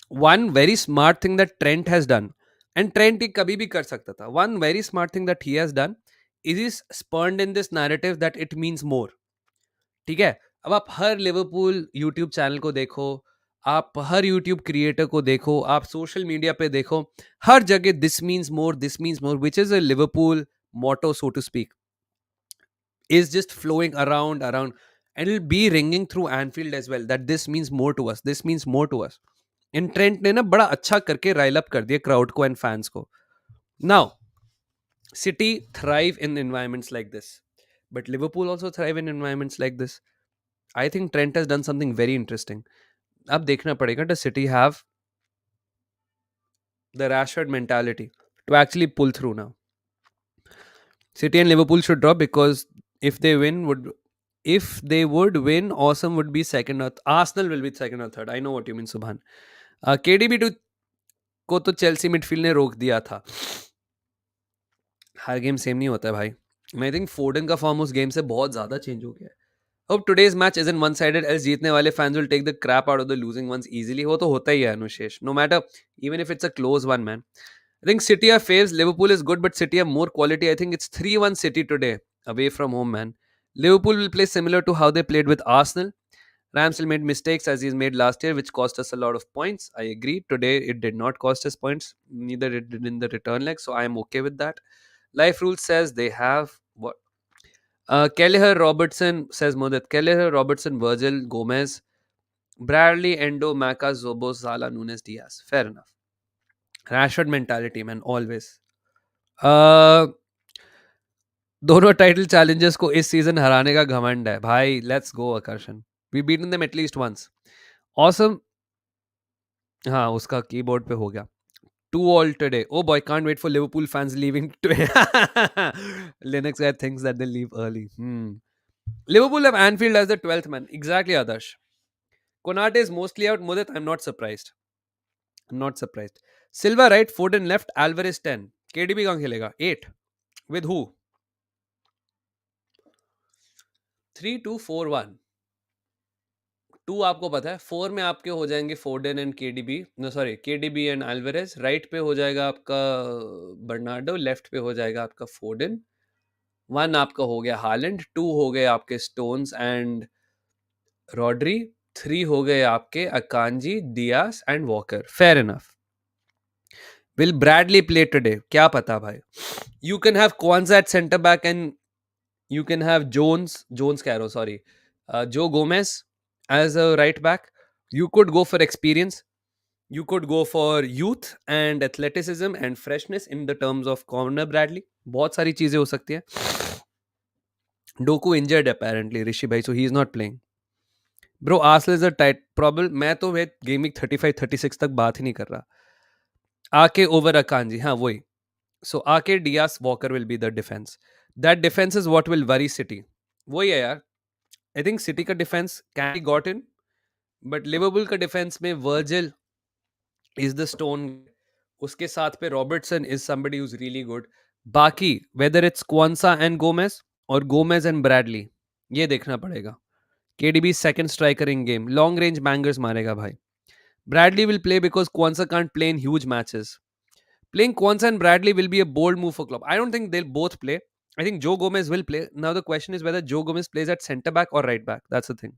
one very smart thing that Trent has done, and Trent ही कभी भी कर सकता था. One very smart thing that he has done is he's spurned in this narrative that it means more. ठीक है, अब आप हर Liverpool YouTube channel को देखो, आप हर यूट्यूब क्रिएटर को देखो, आप सोशल मीडिया पे देखो, हर जगह this means more which is a Liverpool motto, so to speak, is just flowing around, and it'll be ringing through Anfield as well, that this means more to us, this means more to us. In Trent ने ना बड़ा अच्छा करके राइल up कर दिया crowd को and fans को. Now city thrive in environments like this, but Liverpool also thrive in environments like this. I think Trent has done something very interesting. अब देखना पड़ेगा, does City have the Rashford mentality to actually pull through now? City and Liverpool should draw, because if they win, if they would win, awesome would be second, or Arsenal will be second or third. I know what you mean, Subhan. KDB को तो Chelsea midfield ने रोक दिया था. हर game same नहीं होता है भाई. आई थिंक फोर्डन का फॉर्म उस गेम से बहुत ज्यादा चेंज हो गया है. Hope today's match isn't one-sided, else जीतने वाले fans will take the crap out of the losing ones easily. वो तो होता ही है अनुशेष. No matter, even if it's a close one, man. I think City are faves. Liverpool is good, but City have more quality. I think it's 3-1 City today, away from home, man. Liverpool will play similar to how they played with Arsenal. Ramsdale made mistakes as he's made last year, which cost us a lot of points. I agree. Today, it did not cost us points. Neither it did in the return leg, so I am okay with that. Life Rule says they have what? Kelleher Robertson, says Modit. Kelleher Robertson, Virgil, Gomez, Bradley, Endo, Maka, Zobo, Zala, Nunes, Diaz. Fair enough. Rashford mentality, man, always. दोनों title Challengers को इस season हराने का घमंड है भाई. Let's go Akarshan. We beaten them at least once. Awesome. हाँ, उसका कीबोर्ड पे हो गया. 2-2 today. Oh boy, can't wait for Liverpool fans leaving today. Linux guy thinks that they leave early. Liverpool have Anfield as the 12th man. Exactly, Adarsh. Konate is mostly out. Mudit, I'm not surprised. Silva right, Foden left, Alvarez 10. KDB कहाँ खेलेगा? 8. With who? 3-2-4-1. 2 आपको पता है. 4 में आपके हो जाएंगे Foden and KDB. No sorry, KDB and Alvarez. Right पे हो जाएगा आपका बर्नार्डो. लेफ्ट पे हो जाएगा आपका फोर्डन. 1 आपका हो गया हालैंड. 2 हो गए आपके स्टोन्स एंड रॉड्री. 3 हो गए आपके Akanji, Dias and Walker. Fair enough. Will Bradley play today? क्या पता भाई. You can have Kwanzaa at centre back and you can have Jones कह रहा हूँ, sorry, Joe Gomez as a right back. You could go for experience. You could go for youth and athleticism and freshness in the terms of Connor Bradley. बहुत सारी चीजें हो सकती है. Doku injured apparently, Rishi bhai, so he is not playing. Bro, Arsenal is a tight problem. मैं तो वे game week 35-36 तक बात ही नहीं कर रहा. आके ओवर अकांजी, हाँ वही. So Ake, Diaz, Walker will be the defense. That defense is what will worry City. वही है यार. I think City का defense can be gotten, but Liverpool का defense में Virgil is the stone. उसके साथ पे Robertson is somebody who's really good. बाकी whether it's Kwanzaa and Gomez or Gomez and Bradley, ये देखना पड़ेगा. KDB second striker in game. Long range bangers मारेगा भाई. Bradley will play because Kwanzaa can't play in huge matches. Playing Kwanzaa and Bradley will be a bold move for Klopp. I don't think they'll both play. I think Joe Gomez will play. Now the question is whether Joe Gomez plays at centre back or right back. That's the thing.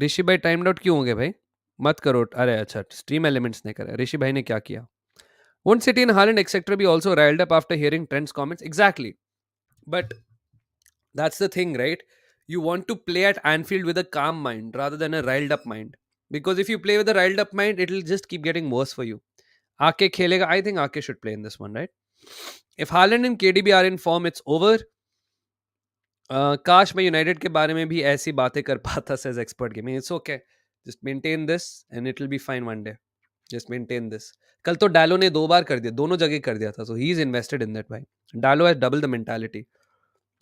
ऋषि भाई timed out क्यों हो गए भाई? मत करो. अरे अच्छा, stream elements ने करा. ऋषि भाई ने क्या किया? Won't City and Haaland etc. be also riled up after hearing Trent's comments? Exactly. But that's the thing, right? You want to play at Anfield with a calm mind rather than a riled up mind. Because if you play with a riled up mind, it'll just keep getting worse for you. Ake khelega. I think Ake should play in this one, right? If Haaland and KDB are in form, it's over. काश मैं United के बारे में भी ऐसी बातें कर पाता says expert gaming. It's okay. Just maintain this and it will be fine one day. Just maintain this. कल तो डालो ने 2 बार कर दिया, दोनों जगह कर दिया था. So he is invested in that भाई. डालो has double the mentality.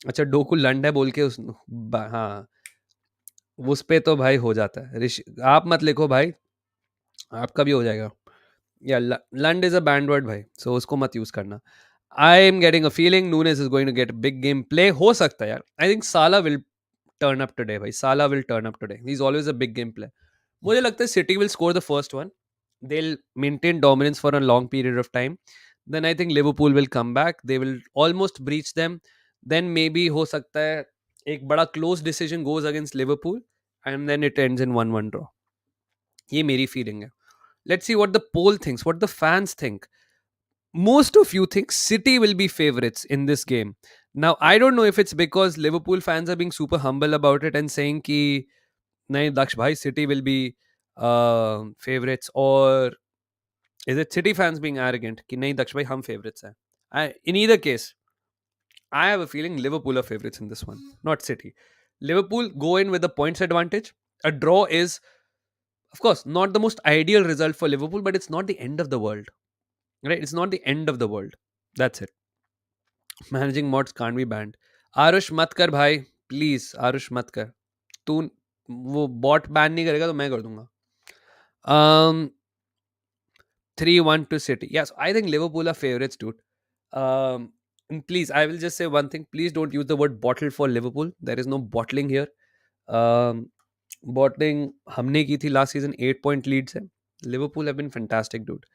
अच्छा, डोकू लंड है बोल के हाँ, उस पे तो भाई हो जाता है. आप मत लिखो भाई, आपका भी हो जाएगा. या लंड इज अ बैंड वर्ड भाई, सो उसको मत यूज करना. I am getting a feeling Nunes is going to get big game play. हो सकता है यार. I think Salah will turn up today भाई. Salah will turn up today. He is always a big game play. मुझे लगता है City will score the first one. They'll maintain dominance for a long period of time. Then I think Liverpool will come back. They will almost breach them. Then maybe हो सकता है एक बड़ा close decision goes against Liverpool and then it ends in 1-1 draw. ये मेरी feeling है. Let's see what the poll thinks, what the fans think. Most of you think City will be favorites in this game. Now I don't know if it's because Liverpool fans are being super humble about it and saying कि नहीं दक्ष भाई City will be favorites, or is it City fans being arrogant कि नहीं दक्ष भाई हम favorites हैं. In either case, I have a feeling Liverpool are favorites in this one, not City. Liverpool go in with a points advantage. A draw is, of course, not the most ideal result for Liverpool, but it's not the end of the world. Right? It's not the end of the world. That's it. Managing mods can't be banned. Aarush मत कर भाई, please Aarush मत कर. तू वो bot ban नहीं करेगा तो मैं कर दूंगा. um 3-1 to City. Yes, I think Liverpool are favorites, dude. And please, I will just say one thing. Please don't use the word bottle for Liverpool. There is no bottling here. Bottling हमने की थी last season. 8-point leads है. Liverpool have been fantastic, dude.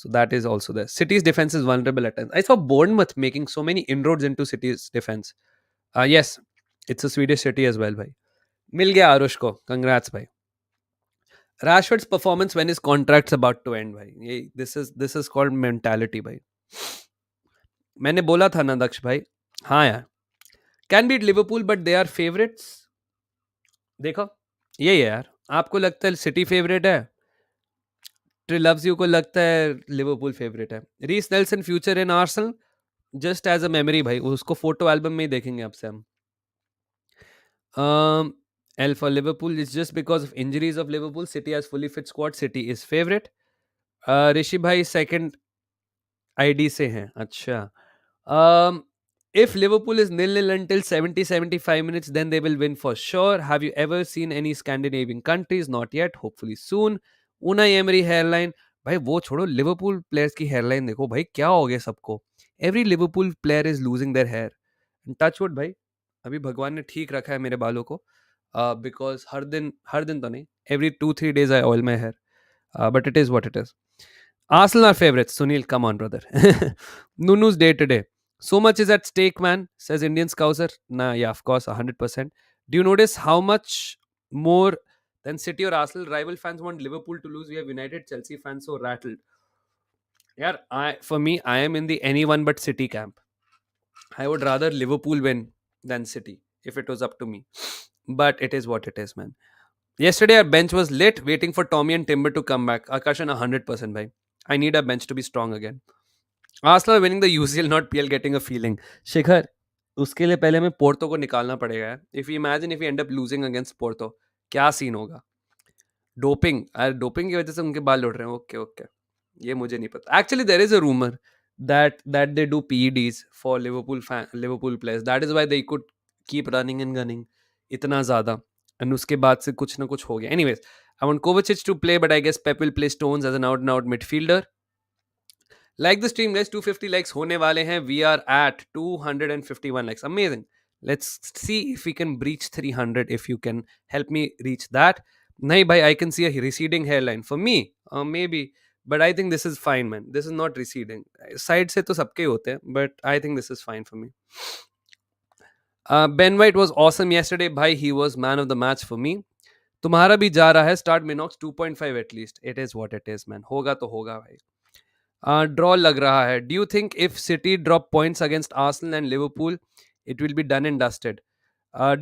So that is also there. City's defense is vulnerable at times. I saw Bournemouth making so many inroads into City's defense. Yes, it's a Swedish city as well, भाई. मिल गया आरुष को. Congrats, भाई. Rashford's performance when his contract's about to end, भाई. This is called mentality, भाई. मैंने बोला था ना दक्ष भाई. हाँ यार. Can beat Liverpool, but they are favorites. देखो, यही है यार. आपको लगता है सिटी फेवरेट है. ट्रिलव्स यू को लगता है लिवरपूल फेवरेट है. Reiss Nelson future in Arsenal just as a memory भाई. उसको फोटो एल्बम में ही देखेंगे आपसे हम. L for Liverpool is just because of injuries of Liverpool. City has fully fit squad. City is favorite. ऋषि भाई second ID से हैं. अच्छा. um, if Liverpool is 0-0 until 70-75 minutes, then they will win for sure. Have you ever seen any Scandinavian countries? Not yet. Hopefully soon. Unai Emery hairline. भाई वो छोड़ो. Liverpool players की hairline देखो भाई. क्या हो गया सबको. Every Liverpool player is losing their hair. Touch wood भाई. अभी भगवान ने ठीक रखा है मेरे बालों को. बिकॉज हर दिन तो नहीं. Every 2-3 days I oil my hair. But it is what it is. Arsenal are favorites. Sunil, come on, brother. Nunu's day today. So much is at stake, man, says Indian Scouser. Nah, yeah, of course, 100%. Do you notice how much more than City or Arsenal rival fans want Liverpool to lose? We have United Chelsea fans so rattled. Yeah, for me, I am in the anyone but City camp. I would rather Liverpool win than City if it was up to me. But it is what it is, man. Yesterday, our bench was lit, waiting for Tommy and Timber to come back. Akashan, 100%, bhai. I need our bench to be strong again. Arsenal winning the UCL, not PL, getting a feeling. Shikhar, उसके लिए पहले हमें Porto को निकालना पड़ेगा यार. If you imagine if we end up losing against Porto, क्या scene होगा. डोपिंग, अरे डोपिंग की वजह से उनके बाल उड़ रहे हैं. ओके ओके, ये मुझे नहीं पता. Actually there is a rumour that they do PEDs for Liverpool players. That is why they could keep running and gunning इतना ज़्यादा. And उसके बाद से कुछ ना कुछ हो गया. Anyways, I want Kovacic to play, but I guess Pep will play Stones as an out-and-out midfielder. Like the stream, guys. 250 likes होने वाले हैं. We are at 251 likes. Amazing. Let's see if we can breach 300. If you can help me reach that. नहीं भाई, I can see a receding hairline. For me, maybe. But I think this is fine, man. This is not receding. Side से तो सबके होते हैं. But I think this is fine for me. Ben White was awesome yesterday. भाई, he was man of the match for me. तुम्हारा भी जा रहा है. Start Minox 2.5 at least. It is what it is, man. होगा तो होगा भाई. ड्रॉ लग रहा है. Do you think if city drop points against Arsenal and Liverpool it will be done and dusted?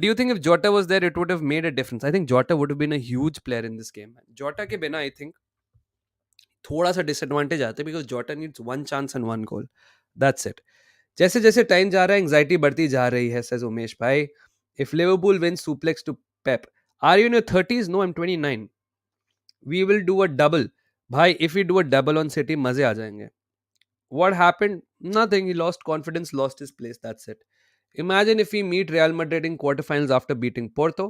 Do you think if Jota was there, it would have made a difference? I think Jota would have been a huge player in this game. Jota के बिना I think थोड़ा सा disadvantage आता है because Jota needs one chance and one goal. That's it. जैसे जैसे time जा रहा है एंग्जाइटी बढ़ती जा रही है, says उमेश भाई. If Liverpool wins suplex to Pep. Are you in your 30s? No, I'm 29. We will do a double. भाई, if we do a double on City, मजे आ जाएंगे. What happened? Nothing. He lost confidence, lost his place. That's it. Imagine if we meet Real Madrid in quarterfinals after beating Porto.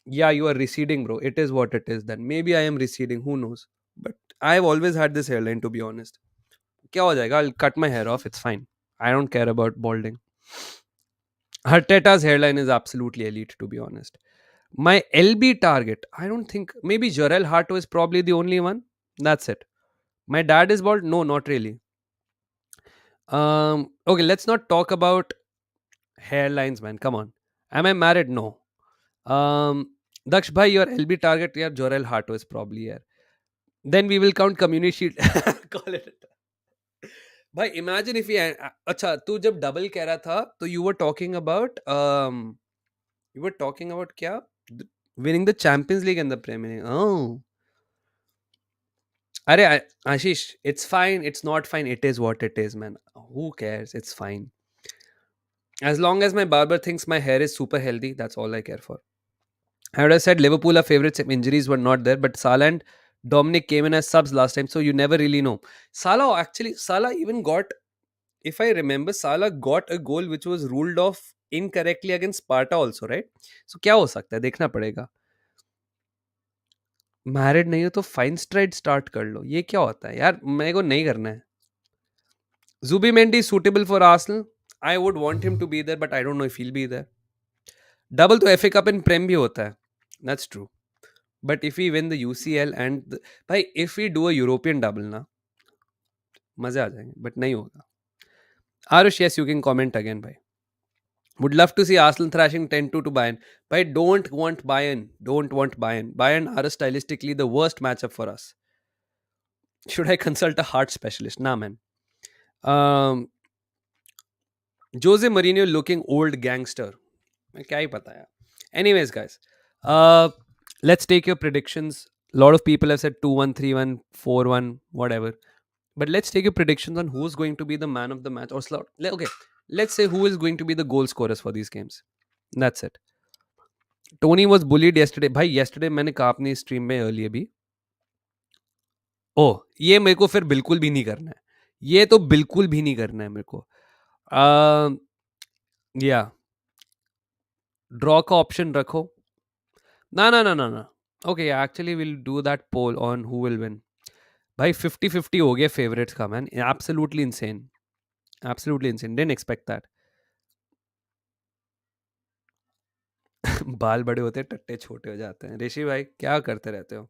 Yeah, you are receding, bro. It is what it is then. Maybe I am receding. Who knows? But I've always had this hairline, to be honest. क्या हो जाएगा? I'll cut my hair off. It's fine. I don't care about balding. Arteta's hairline is absolutely elite, to be honest. My LB target, I don't think, maybe Jorel Harto is probably the only one. That's it. My dad is bald. No, not really. Okay, let's not talk about hairlines, man. Come on. Am I married? No. Um, Daksh bhai, your LB target, yeah, Jorel Harto is probably here. Then we will count community sheet. Call it. भाई imagine if ये अच्छा तू जब double कह रहा था तो you were talking about क्या winning the Champions League and the Premier League. Oh, अरे आशीष, it's fine, it's not fine, it is what it is, man. Who cares? It's fine. As long as my barber thinks my hair is super healthy, that's all I care for. I would have said Liverpool are favorites if injuries were not there, but Salah and Dominic came in as subs last time, so you never really know. Salah even got, if I remember, Salah got a goal which was ruled off incorrectly against Sparta also, right? So क्या हो सकता है देखना पड़ेगा. Married नहीं हो तो fine STRIDE start कर लो. ये क्या होता है यार, मेरे को नहीं करना है. Zubimendi is suitable for Arsenal. I would want him to be there, but I don't know if he'll be there. Double तो FA Cup and Prem भी होता है. That's true. But if we win the UCL and भाई if we do a European double ना मजे आ जाएंगे, but नहीं होगा. Arush, yes, you can comment again, भाई. Would love to see Arsenal thrashing 10-2 to Bayern. But don't want Bayern. Don't want Bayern. Bayern are stylistically the worst matchup for us. Should I consult a heart specialist? Nah, man. Jose Mourinho looking old gangster. क्या ही पता यार. Anyways, guys. Let's take your predictions. A lot of people have said 2-1, 3-1, 4-1, whatever. But let's take your predictions on who's going to be the man of the match. Or slot. Okay. Let's say who is going to be the goal scorers for these games. That's it. Tony was bullied yesterday. भाई yesterday मैंने कहा अपनी stream में early भी. ओह, ये मेरे को फिर बिल्कुल भी नहीं करना है. ये तो बिल्कुल भी नहीं करना है मेरे को. या ड्रॉ का ऑप्शन रखो. ना ना ना ना ना. Okay, actually will do that poll on who will win. भाई 50-50 हो गया फेवरेट्स का, man. Absolutely insane. Absolutely insane. Didn't expect that. बाल बड़े होते हैं, टट्टे छोटे हो जाते हैं. ऋषि भाई क्या करते रहते हो?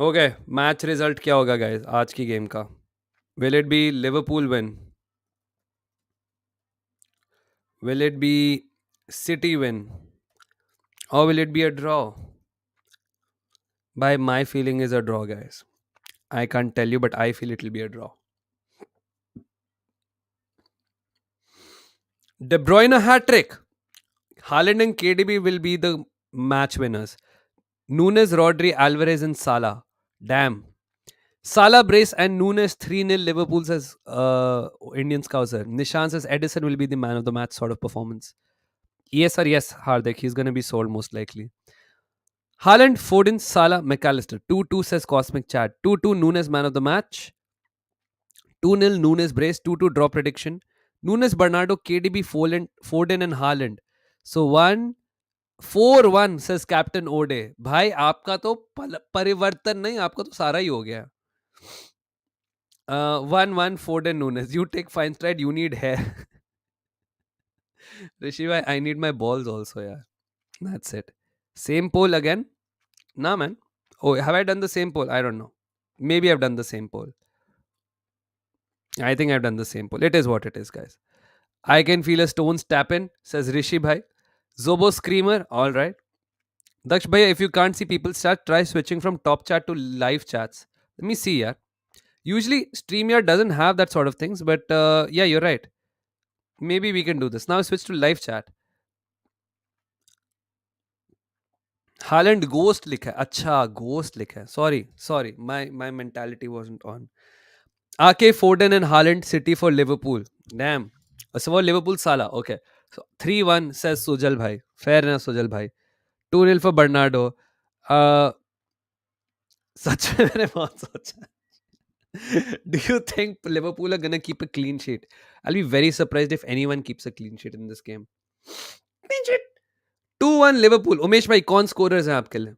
ओके, मैच रिजल्ट क्या होगा गाइस आज की गेम का? Will it be Liverpool win? Will it be City win? और will it be a draw? By my feeling is a draw guys. I can't tell you but I feel it will be a draw. De Bruyne hat trick. Haaland and KDB will be the match winners. Nunes, Rodri, Alvarez, and Salah. Damn. Salah brace and Nunes 3-0 Liverpool says Indian Scouser. Nishan says Edison will be the man of the match sort of performance. Yes sir, yes, Hardik. He's going to be sold most likely. Haaland, Foden, Salah, McAllister. 2-2 says Cosmic Chat. 2-2 Nunes man of the match. 2-0 Nunes brace. 2-2 draw prediction. Nunes, Bernardo, KDB, Foden and Haaland. So 4-1 says Captain Ode. भाई आपका तो परिवर्तन नहीं, आपका तो सारा ही हो गया. 1-1 Foden Nunes. You take fine stride, you need hair. Rishi bhai, I need my balls also, yeah. That's it. Same poll again? Nah, man. Oh, have I done the same poll? I don't know. Maybe I've done the same poll. I think I've done the same poll. It is what it is, guys. I can feel a stone's tap in, says Rishi bhai. Zobo Screamer, all right. Daksh bhai, if you can't see people chat, try switching from top chat to live chats. Let me see, yeah. Usually, StreamYard doesn't have that sort of things, but yeah, you're right. Maybe we can do this. Now switch to live chat. Haaland ghost likha hai. Acha, ghost likha hai. Sorry. My mentality wasn't on. AK, Foden and Haaland City for Liverpool. Damn. So for Liverpool, Salah. Okay. So 3-1 says Sujal bhai. Fair enough, Sujal bhai. 2-0 for Bernardo. सच में मैंने बहुत सोचा. Do you think Liverpool are gonna keep a clean sheet? I'll be very surprised if anyone keeps a clean sheet in this game. Clean sheet. 2-1 Liverpool. Umesh भाई कौन scorers हैं आपके लिए?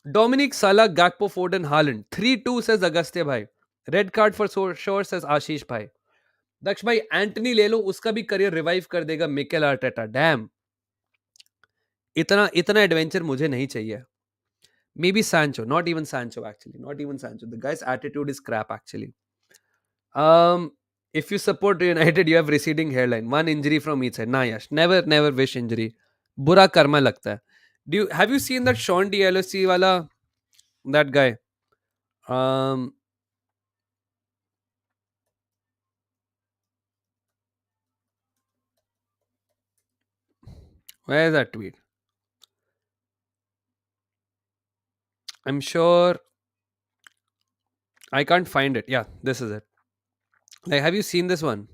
Dominic Salah, Gakpo, Foden, Haaland. 3-2 says Agastya bhai. Red card for sure says Ashish bhai. दक्ष भाई Antony ले लो, उसका भी career revive कर देगा मिकेल आर्टेटा. डैम, इतना इतना एडवेंचर मुझे नहीं चाहिए. May be Sancho, not even Sancho actually, not even Sancho. The guy's attitude is crap actually. Um, if you support United, you have receding hairline. One injury from each side. Nah, Yash, never wish injury. बुरा कर्मा लगता है. Have you seen that Sean DLC वाला, that guy? Um, where is that tweet? I'm sure I can't find it. Yeah, this is it. Like, have you seen this one?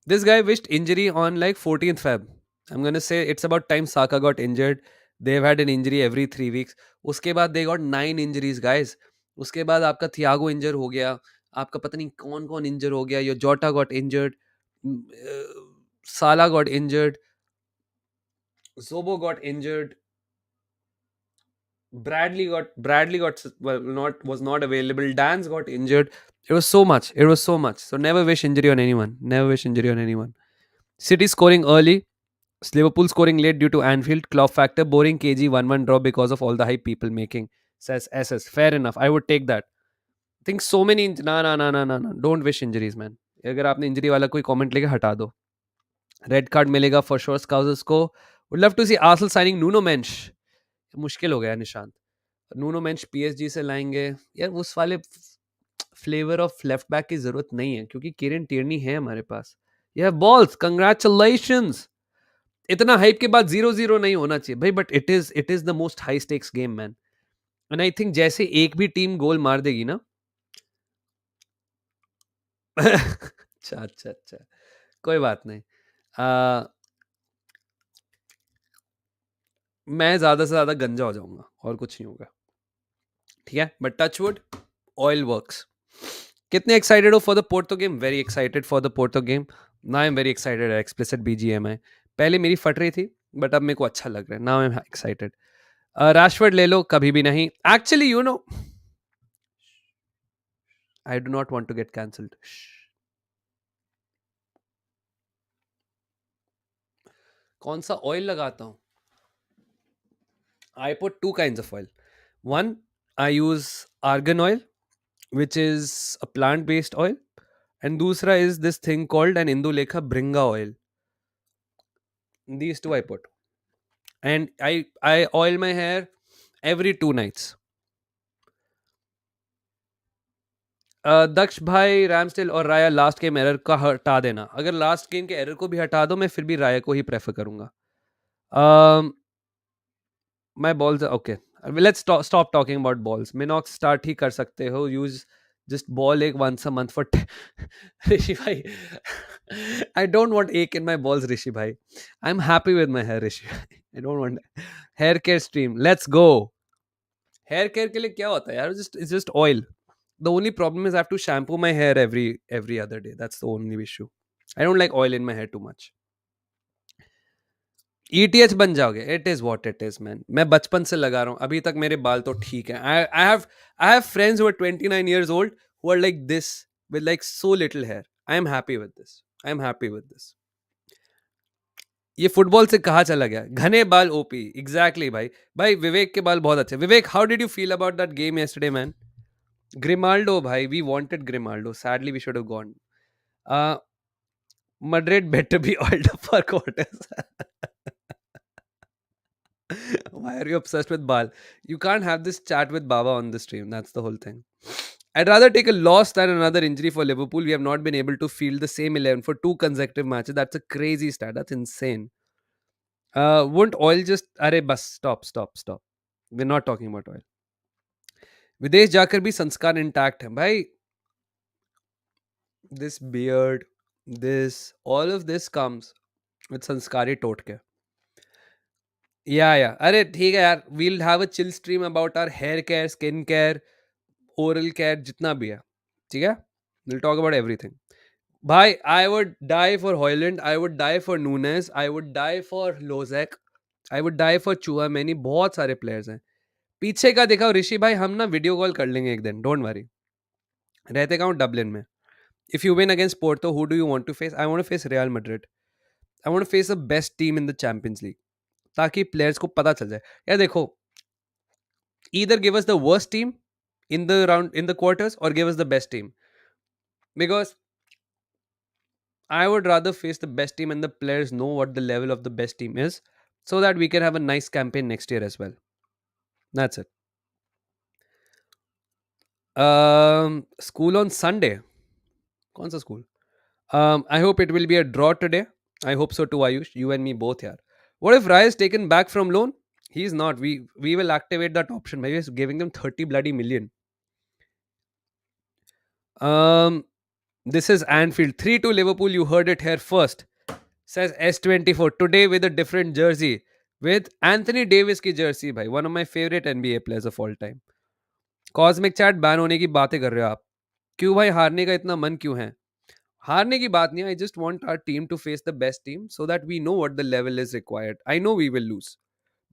This guy wished injury on like 14th Feb. I'm gonna say it's about time Saka got injured. They've had an injury every 3 weeks. उसके बाद they got 9 injuries, guys. उसके बाद आपका Thiago इंजर हो गया. आपका पता नहीं कौन कौन इंजर हो गया. Your Jota got injured. Salah got injured. Zobo got injured. Bradley got well, not was not available. Dan's got injured. It was so much. It was so much. So never wish injury on anyone. Never wish injury on anyone. City scoring early. Liverpool scoring late due to Anfield. Klopp factor. Boring KG 1-1 draw because of all the hype people making. Says SS. Fair enough. I would take that. Think so many. ना. Don't wish injuries, man. अगर आपने injury वाला कोई comment लेके हटा दो. Red card मिलेगा for sure Scousers को. Would love to see Arsenal signing Nuno Mendes. मुश्किल हो गया निशांत. नूनो मेंश पीएसजी से लाएंगे यार. उस वाले फ्लेवर ऑफ लेफ्ट बैक की जरूरत नहीं है क्योंकि किरण टिर्नी है हमारे पास. You have balls. कंग्रेचुलेशंस. इतना हाइप के बाद 0-0 नहीं होना चाहिए भाई. But it is the most high stakes game man. And I think जैसे एक भी टीम गोल मार देगी ना. अच्छा. कोई बात नहीं. आ, मैं ज्यादा से ज्यादा गंजा हो जाऊंगा और कुछ नहीं होगा. ठीक है. But touch wood, oil works. कितने एक्साइटेड हो for the Porto game? Very excited for the Porto game. Now I am very excited. Explicit BGMI. पहले मेरी फट रही थी बट अब मेरे को अच्छा लग रहा है. Now I am excited. राशवर्ड ले लो. कभी भी नहीं. Actually you know, I do not want to get cancelled. कौन सा ऑयल लगाता हूँ? I put two kinds of oil. One, I use argan oil, which is a plant-based oil, and दूसरा is this thing called an Indulekha Bringa oil. These two I put, and I oil my hair every 2 nights. दक्ष भाई, रैमस्टेल और राया last game error का हटा देना. अगर last game के error को भी हटा दो मैं फिर भी राया को ही प्रेफर करूंगा. My balls okay. Let's stop talking about balls. Minox start ही कर सकते हो. यूज जस्ट बॉल एक once a month for Rishi भाई. आई डोंट वांट एक इन माय बॉल्स ऋषि भाई. I am happy with my hair Rishi भाई. I don't want hair care stream. Let's go. Hair care के लिए क्या होता है यार? It's just oil. The only problem is I have to shampoo my hair every other day. That's the only issue. I don't like oil in my hair too much. ETH बन जाओगे. It is what it is, man. मैं बचपन से लगा रहा हूँ. अभी तक मेरे बाल तो ठीक है. I have friends who are 29 years old who are like this with like so little hair. I am happy with this. I am happy with this. ये फुटबॉल से कहाँ चला गया? घने बाल ओपी. एग्जैक्टली भाई विवेक के बाल बहुत अच्छे. Vivek, how did you feel about that game yesterday, man? Grimaldo, bhai. We wanted Grimaldo. Sadly, we should have gone. Madrid better be oiled up for quarters. Why are you obsessed with Bal? You can't have this chat with Baba on the stream. That's the whole thing. I'd rather take a loss than another injury for Liverpool. We have not been able to field the same 11 for 2 consecutive matches. That's a crazy stat. That's insane. Won't oil just... Arey, bus. Stop. We're not talking about oil. विदेश जाकर भी संस्कार intact है भाई. This beard, all of this comes with संस्कारी टोटके. Yeah. अरे ठीक है यार. We'll have a chill stream about our hair care, skin care, oral care, जितना भी है. ठीक है? We'll talk about everything. भाई, I would die for Hoyland. I would die for Nunes. I would die for Lozek. I would die for Chouameni. बहुत सारे players हैं. पीछे का दिखाओ ऋषि भाई, हम ना वीडियो कॉल कर लेंगे एक दिन, डोंट वरी। रहते कहाँ डबलिन में। If you win against Porto, who do you want to face? I want to face Real Madrid. I want to face the best team in the Champions League, ताकि players को पता चल जाए। यार देखो, either give us the worst team in the round in the quarters or give us the best team, because I would rather face the best team and the players know what the level of the best team is, so that we can have a nice campaign next year as well. That's it. School on Sunday. कौन सा school? I hope it will be a draw today. I hope so too, Ayush. You and me both here. What if Rai is taken back from loan? He's not. We will activate that option. Maybe it's giving them 30 bloody million. Um, this is Anfield 3-2 Liverpool. You heard it here first. Says S24 today with a different jersey, with Anthony Davis की jersey भाई, one of my favorite NBA players of all time. Cosmic chat ban होने की बातें कर रहे हो आप, क्यों भाई? हारने का इतना मन क्यों है? हारने की बात नहीं है, I just want our team to face the best team so that we know what the level is required. I know we will lose,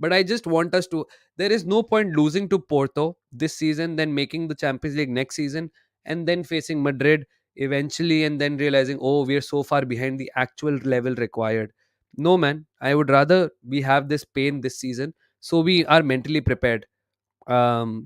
but I just want us to. There is no point losing to Porto this season, then making the Champions League next season, and then facing Madrid eventually, and then realizing, oh, we're so far behind the actual level required. No, man. I would rather we have this pain this season so we are mentally prepared. Um,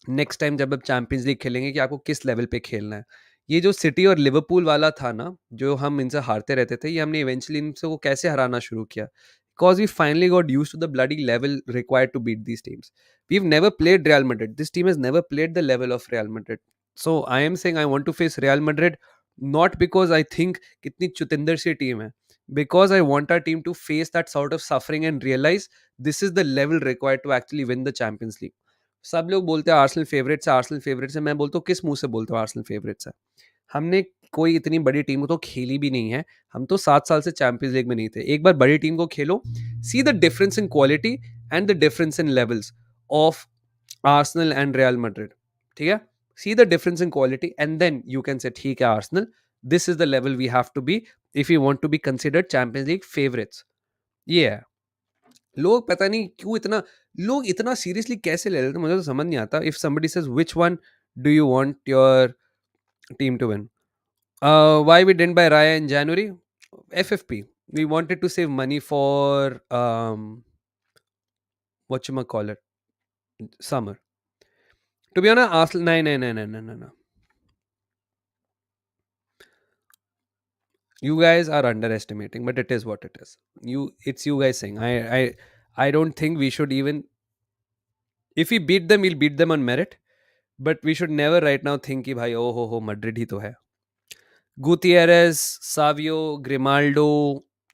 next time जब आप champions league खेलेंगे कि आपको किस level पे खेलना है। ये जो सिटी और लिवरपूल वाला था ना, जो हम इनसे हारते रहते थे, ये हमने इवेंचुअली इनसे को कैसे हराना शुरू किया, because we finally got used to the bloody level required to beat these teams. We have never played Real Madrid, this team has never played the level of Real Madrid. So I am saying I want to face Real Madrid, not because I think कितनी चुतिंदर सी team है, because I want our team to face that sort of suffering and realize this is the level required to actually win the Champions League. सब लोग बोलते हैं Arsenal favourites है, Arsenal favourites है। मैं बोलता हूँ किस मुंह से बोलते हो आर्सेनल फेवरेट्स है? हमने कोई इतनी बड़ी टीम को तो खेली भी नहीं है। हम तो 7 साल से चैंपियंस लीग में नहीं थे। एक बार बड़ी टीम को खेलो, see the difference in quality and the difference in levels of Arsenal and Real Madrid. ठीक है, see the difference in quality and then you can say ठीक है Arsenal, this is the level we have to be if you want to be considered Champions League favourites. ये है। लोग पता नहीं क्यों इतना, लोग इतना सीरियसली कैसे ले लेते हैं, मुझे तो समझ नहीं आता। If somebody says which one do you want your team to win, why we didn't buy Raya in January? FFP, we wanted to save money for what you call it, summer. To be honest, Arsenal, no. You guys are underestimating, but it is what it is. It's you guys saying. I don't think we should even. If we beat them, we'll beat them on merit. But we should never right now think कि भाई ओ हो Madrid ही तो है. Gutierrez, Savio, Grimaldo,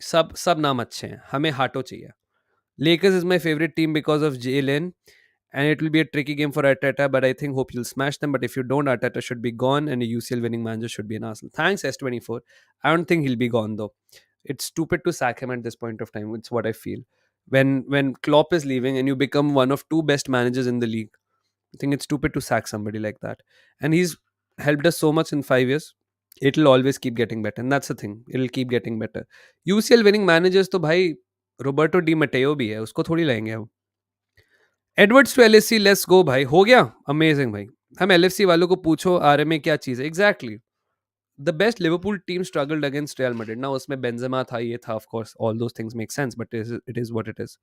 सब नाम अच्छे हैं, हमें हाटो चाहिए. Lakers is my favorite team because of Jalen, and it will be a tricky game for Arteta, but I think hope you'll smash them. But if you don't, Arteta should be gone, and a UCL winning manager should be an Arsenal. Thanks S24. I don't think he'll be gone though. It's stupid to sack him at this point of time. It's what I feel. When Klopp is leaving and you become one of two best managers in the league, I think it's stupid to sack somebody like that. And he's helped us so much in 5 years. It'll always keep getting better. And that's the thing. It'll keep getting better. UCL winning managers तो भाई Roberto D मटेयो भी है, उसको थोड़ी लाएंगे हम. Edwards to LFC, let's go भाई. हो गया अमेजिंग भाई. हम LFC वालों को पूछो आर में क्या चीज़ है. Exactly the best Liverpool team struggled against real Madrid ना. उसमें बेंजेमा था, ये था, of course all those things make sense, but it is what it is.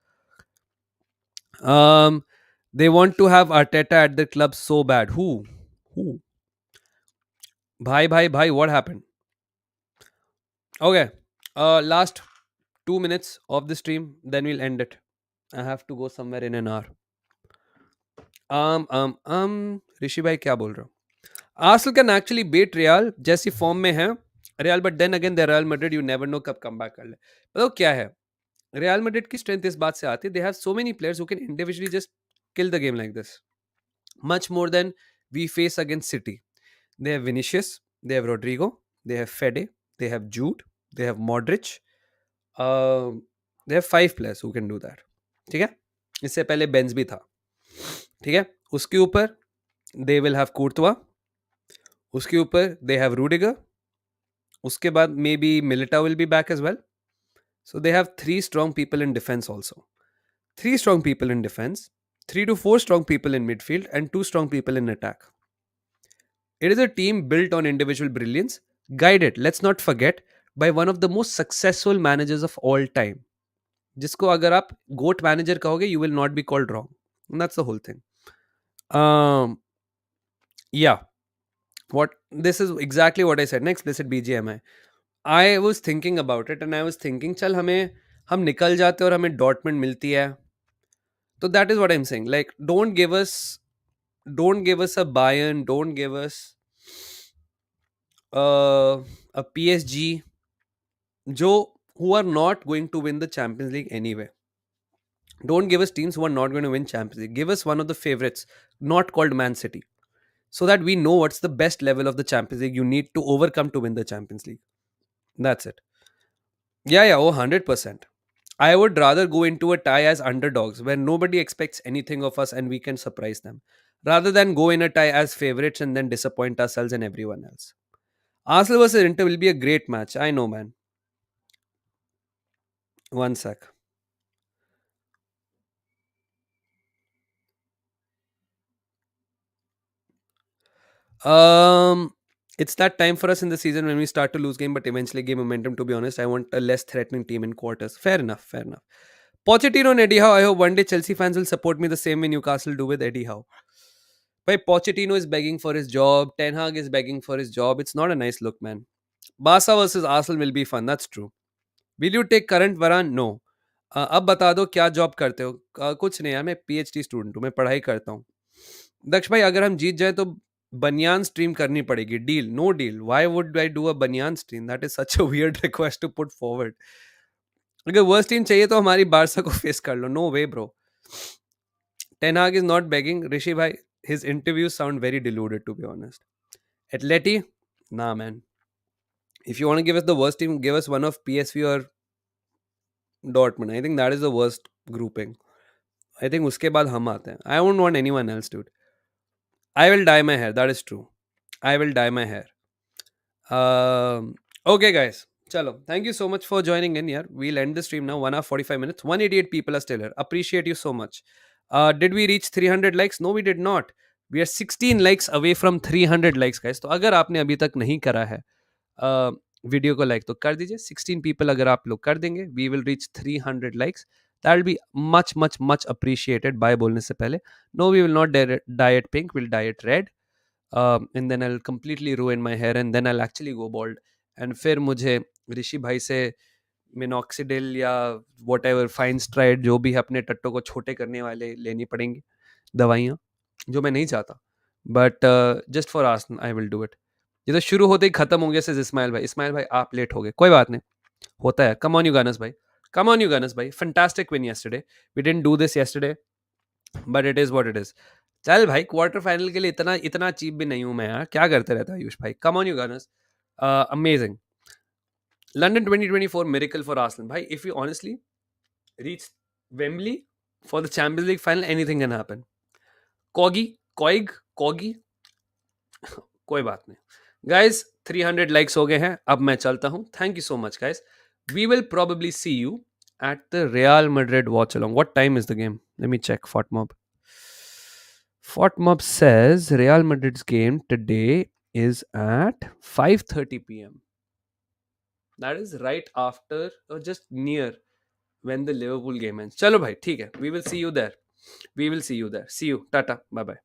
They want to have Arteta at the club so bad. Who? Bhai, what happened? Okay. Last 2 minutes of the stream, then we'll end it. I have to go somewhere in an hour. ऋषि भाई क्या बोल रहे हो? Arsenal can actually beat Real जैसी form में है Real, but then again the Real Madrid you never know कब come back कर ले. बताओ क्या है, Real Madrid की स्ट्रेंथ इस बात से आती है, they have so many players who can individually just kill the game like this, much more than we face against City. They have Vinicius, they have Rodrigo, they have Fede, they have Jude, they have Modric. They have 5 players who can do that. ठीक है, इससे पहले Benz भी था. ठीक है, उसके ऊपर they will have Courtois, उसके ऊपर they have Rudiger, उसके बाद maybe Militao will be back as well. So they have 3 strong people in defense also. 3 strong people in defense, 3 to 4 strong people in midfield, and 2 strong people in attack. It is a team built on individual brilliance, guided, let's not forget, by one of the most successful managers of all time. जिसको अगर आप गोट manager कहोगे, you will not be called wrong. And that's the whole thing. Yeah, what this is exactly what I said. Next, explicit BGMI. I was thinking about it and I was thinking, चल हमें हम निकल जाते और हमें डॉटमेंट मिलती है. So that is what I'm saying. Like, don't give us a Bayern, don't give us a PSG, जो who are not going to win the Champions League anyway. Don't give us teams who are not going to win Champions League. Give us one of the favorites, not called Man City, so that we know what's the best level of the Champions League you need to overcome to win the Champions League. That's it. Yeah, oh, 100%. I would rather go into a tie as underdogs where nobody expects anything of us and we can surprise them, rather than go in a tie as favorites and then disappoint ourselves and everyone else. Arsenal versus Inter will be a great match. I know, man. One sec. Um, it's that time for us in the season when we start to lose game, but eventually gain momentum. To be honest, I want a less threatening team in quarters. Fair enough. Fair enough. Pochettino and Eddie Howe. I hope one day Chelsea fans will support me the same way Newcastle do with Eddie Howe. But Pochettino is begging for his job. Ten Hag is begging for his job. It's not a nice look, man. Barca versus Arsenal will be fun. That's true. Will you take current Varane? No. अब बता दो क्या job करते हो? कुछ नहीं यार, मैं पीएचडी स्टूडेंट हूँ, मैं पढ़ाई करता हूँ. दक्ष भाई, अगर हम जीत जाए तो बनियान स्ट्रीम करनी पड़ेगी. Deal? No deal. Why would I do a बनियान stream? That is such a weird request to put forward. अगर वर्स्ट टीम चाहिए तो हमारी बारसा को फेस कर लो. No way bro. Ten Hag is not begging. Rishi भाई, his interviews sound very deluded, to be honest. Atleti? Nah, man. If you want to give us the worst team, give us one of PSV or Dortmund. I think that is the worst grouping. I think उसके बाद हम आते हैं. I won't want anyone else, dude. I will dye my hair. That is true. I will dye my hair. Okay, guys. Chalo. Thank you so much for joining in here. We'll end the stream now. 1 hour 45 minutes. 188 people are still here. Appreciate you so much. Did we reach 300 likes? No, we did not. We are 16 likes away from 300 likes, guys. तो अगर आपने अभी तक नहीं करा है video को like तो कर दीजिए. 16 पीपल अगर आप लोग कर देंगे, we will reach 300 likes. That will be much much much appreciated. Bye बोलने से पहले, no we will not dye it pink, will dye it red. And then I will completely ruin my hair and then I'll actually go bald. एंड फिर मुझे ऋषि भाई से minoxidil या what ever fine STRIDE जो भी है अपने टट्टों को छोटे करने वाले लेनी पड़ेंगी दवाइयाँ, जो मैं नहीं चाहता. But just for ask I will do it. ये तो शुरू होते ही खत्म हो गया. से इस्माइल भाई, इस्माइल भाई आप लेट हो गए, कोई बात नहीं, होता है. कम ऑन यू गानस भाई, कम ऑन यू गानस भाई. Fantastic win yesterday. We didn't do this yesterday, but it is what it is. चल भाई, क्वार्टर फाइनल के लिए इतना इतना चीप भी नहीं हूं मैं यार. क्या करते रहता है आयुष भाई. Come on you Gunners. Amazing. London 2024 miracle for Arsenal. Bhai, if we honestly reach Wembley for the Champions League final, anything can happen. Corgi, कोई बात नहीं. Guys, 300 likes हो गए हैं. अब मैं चलता हूँ. Thank you so much, guys. We will probably see you at the Real Madrid watch along. What time is the game? Let me check. Fortmob. Fortmob says Real Madrid's game today is at 5:30 p.m. That is right after or just near when the Liverpool game ends. Chalo bhai, theek hai. We will see you there. We will see you there. See you. Tata. Bye bye.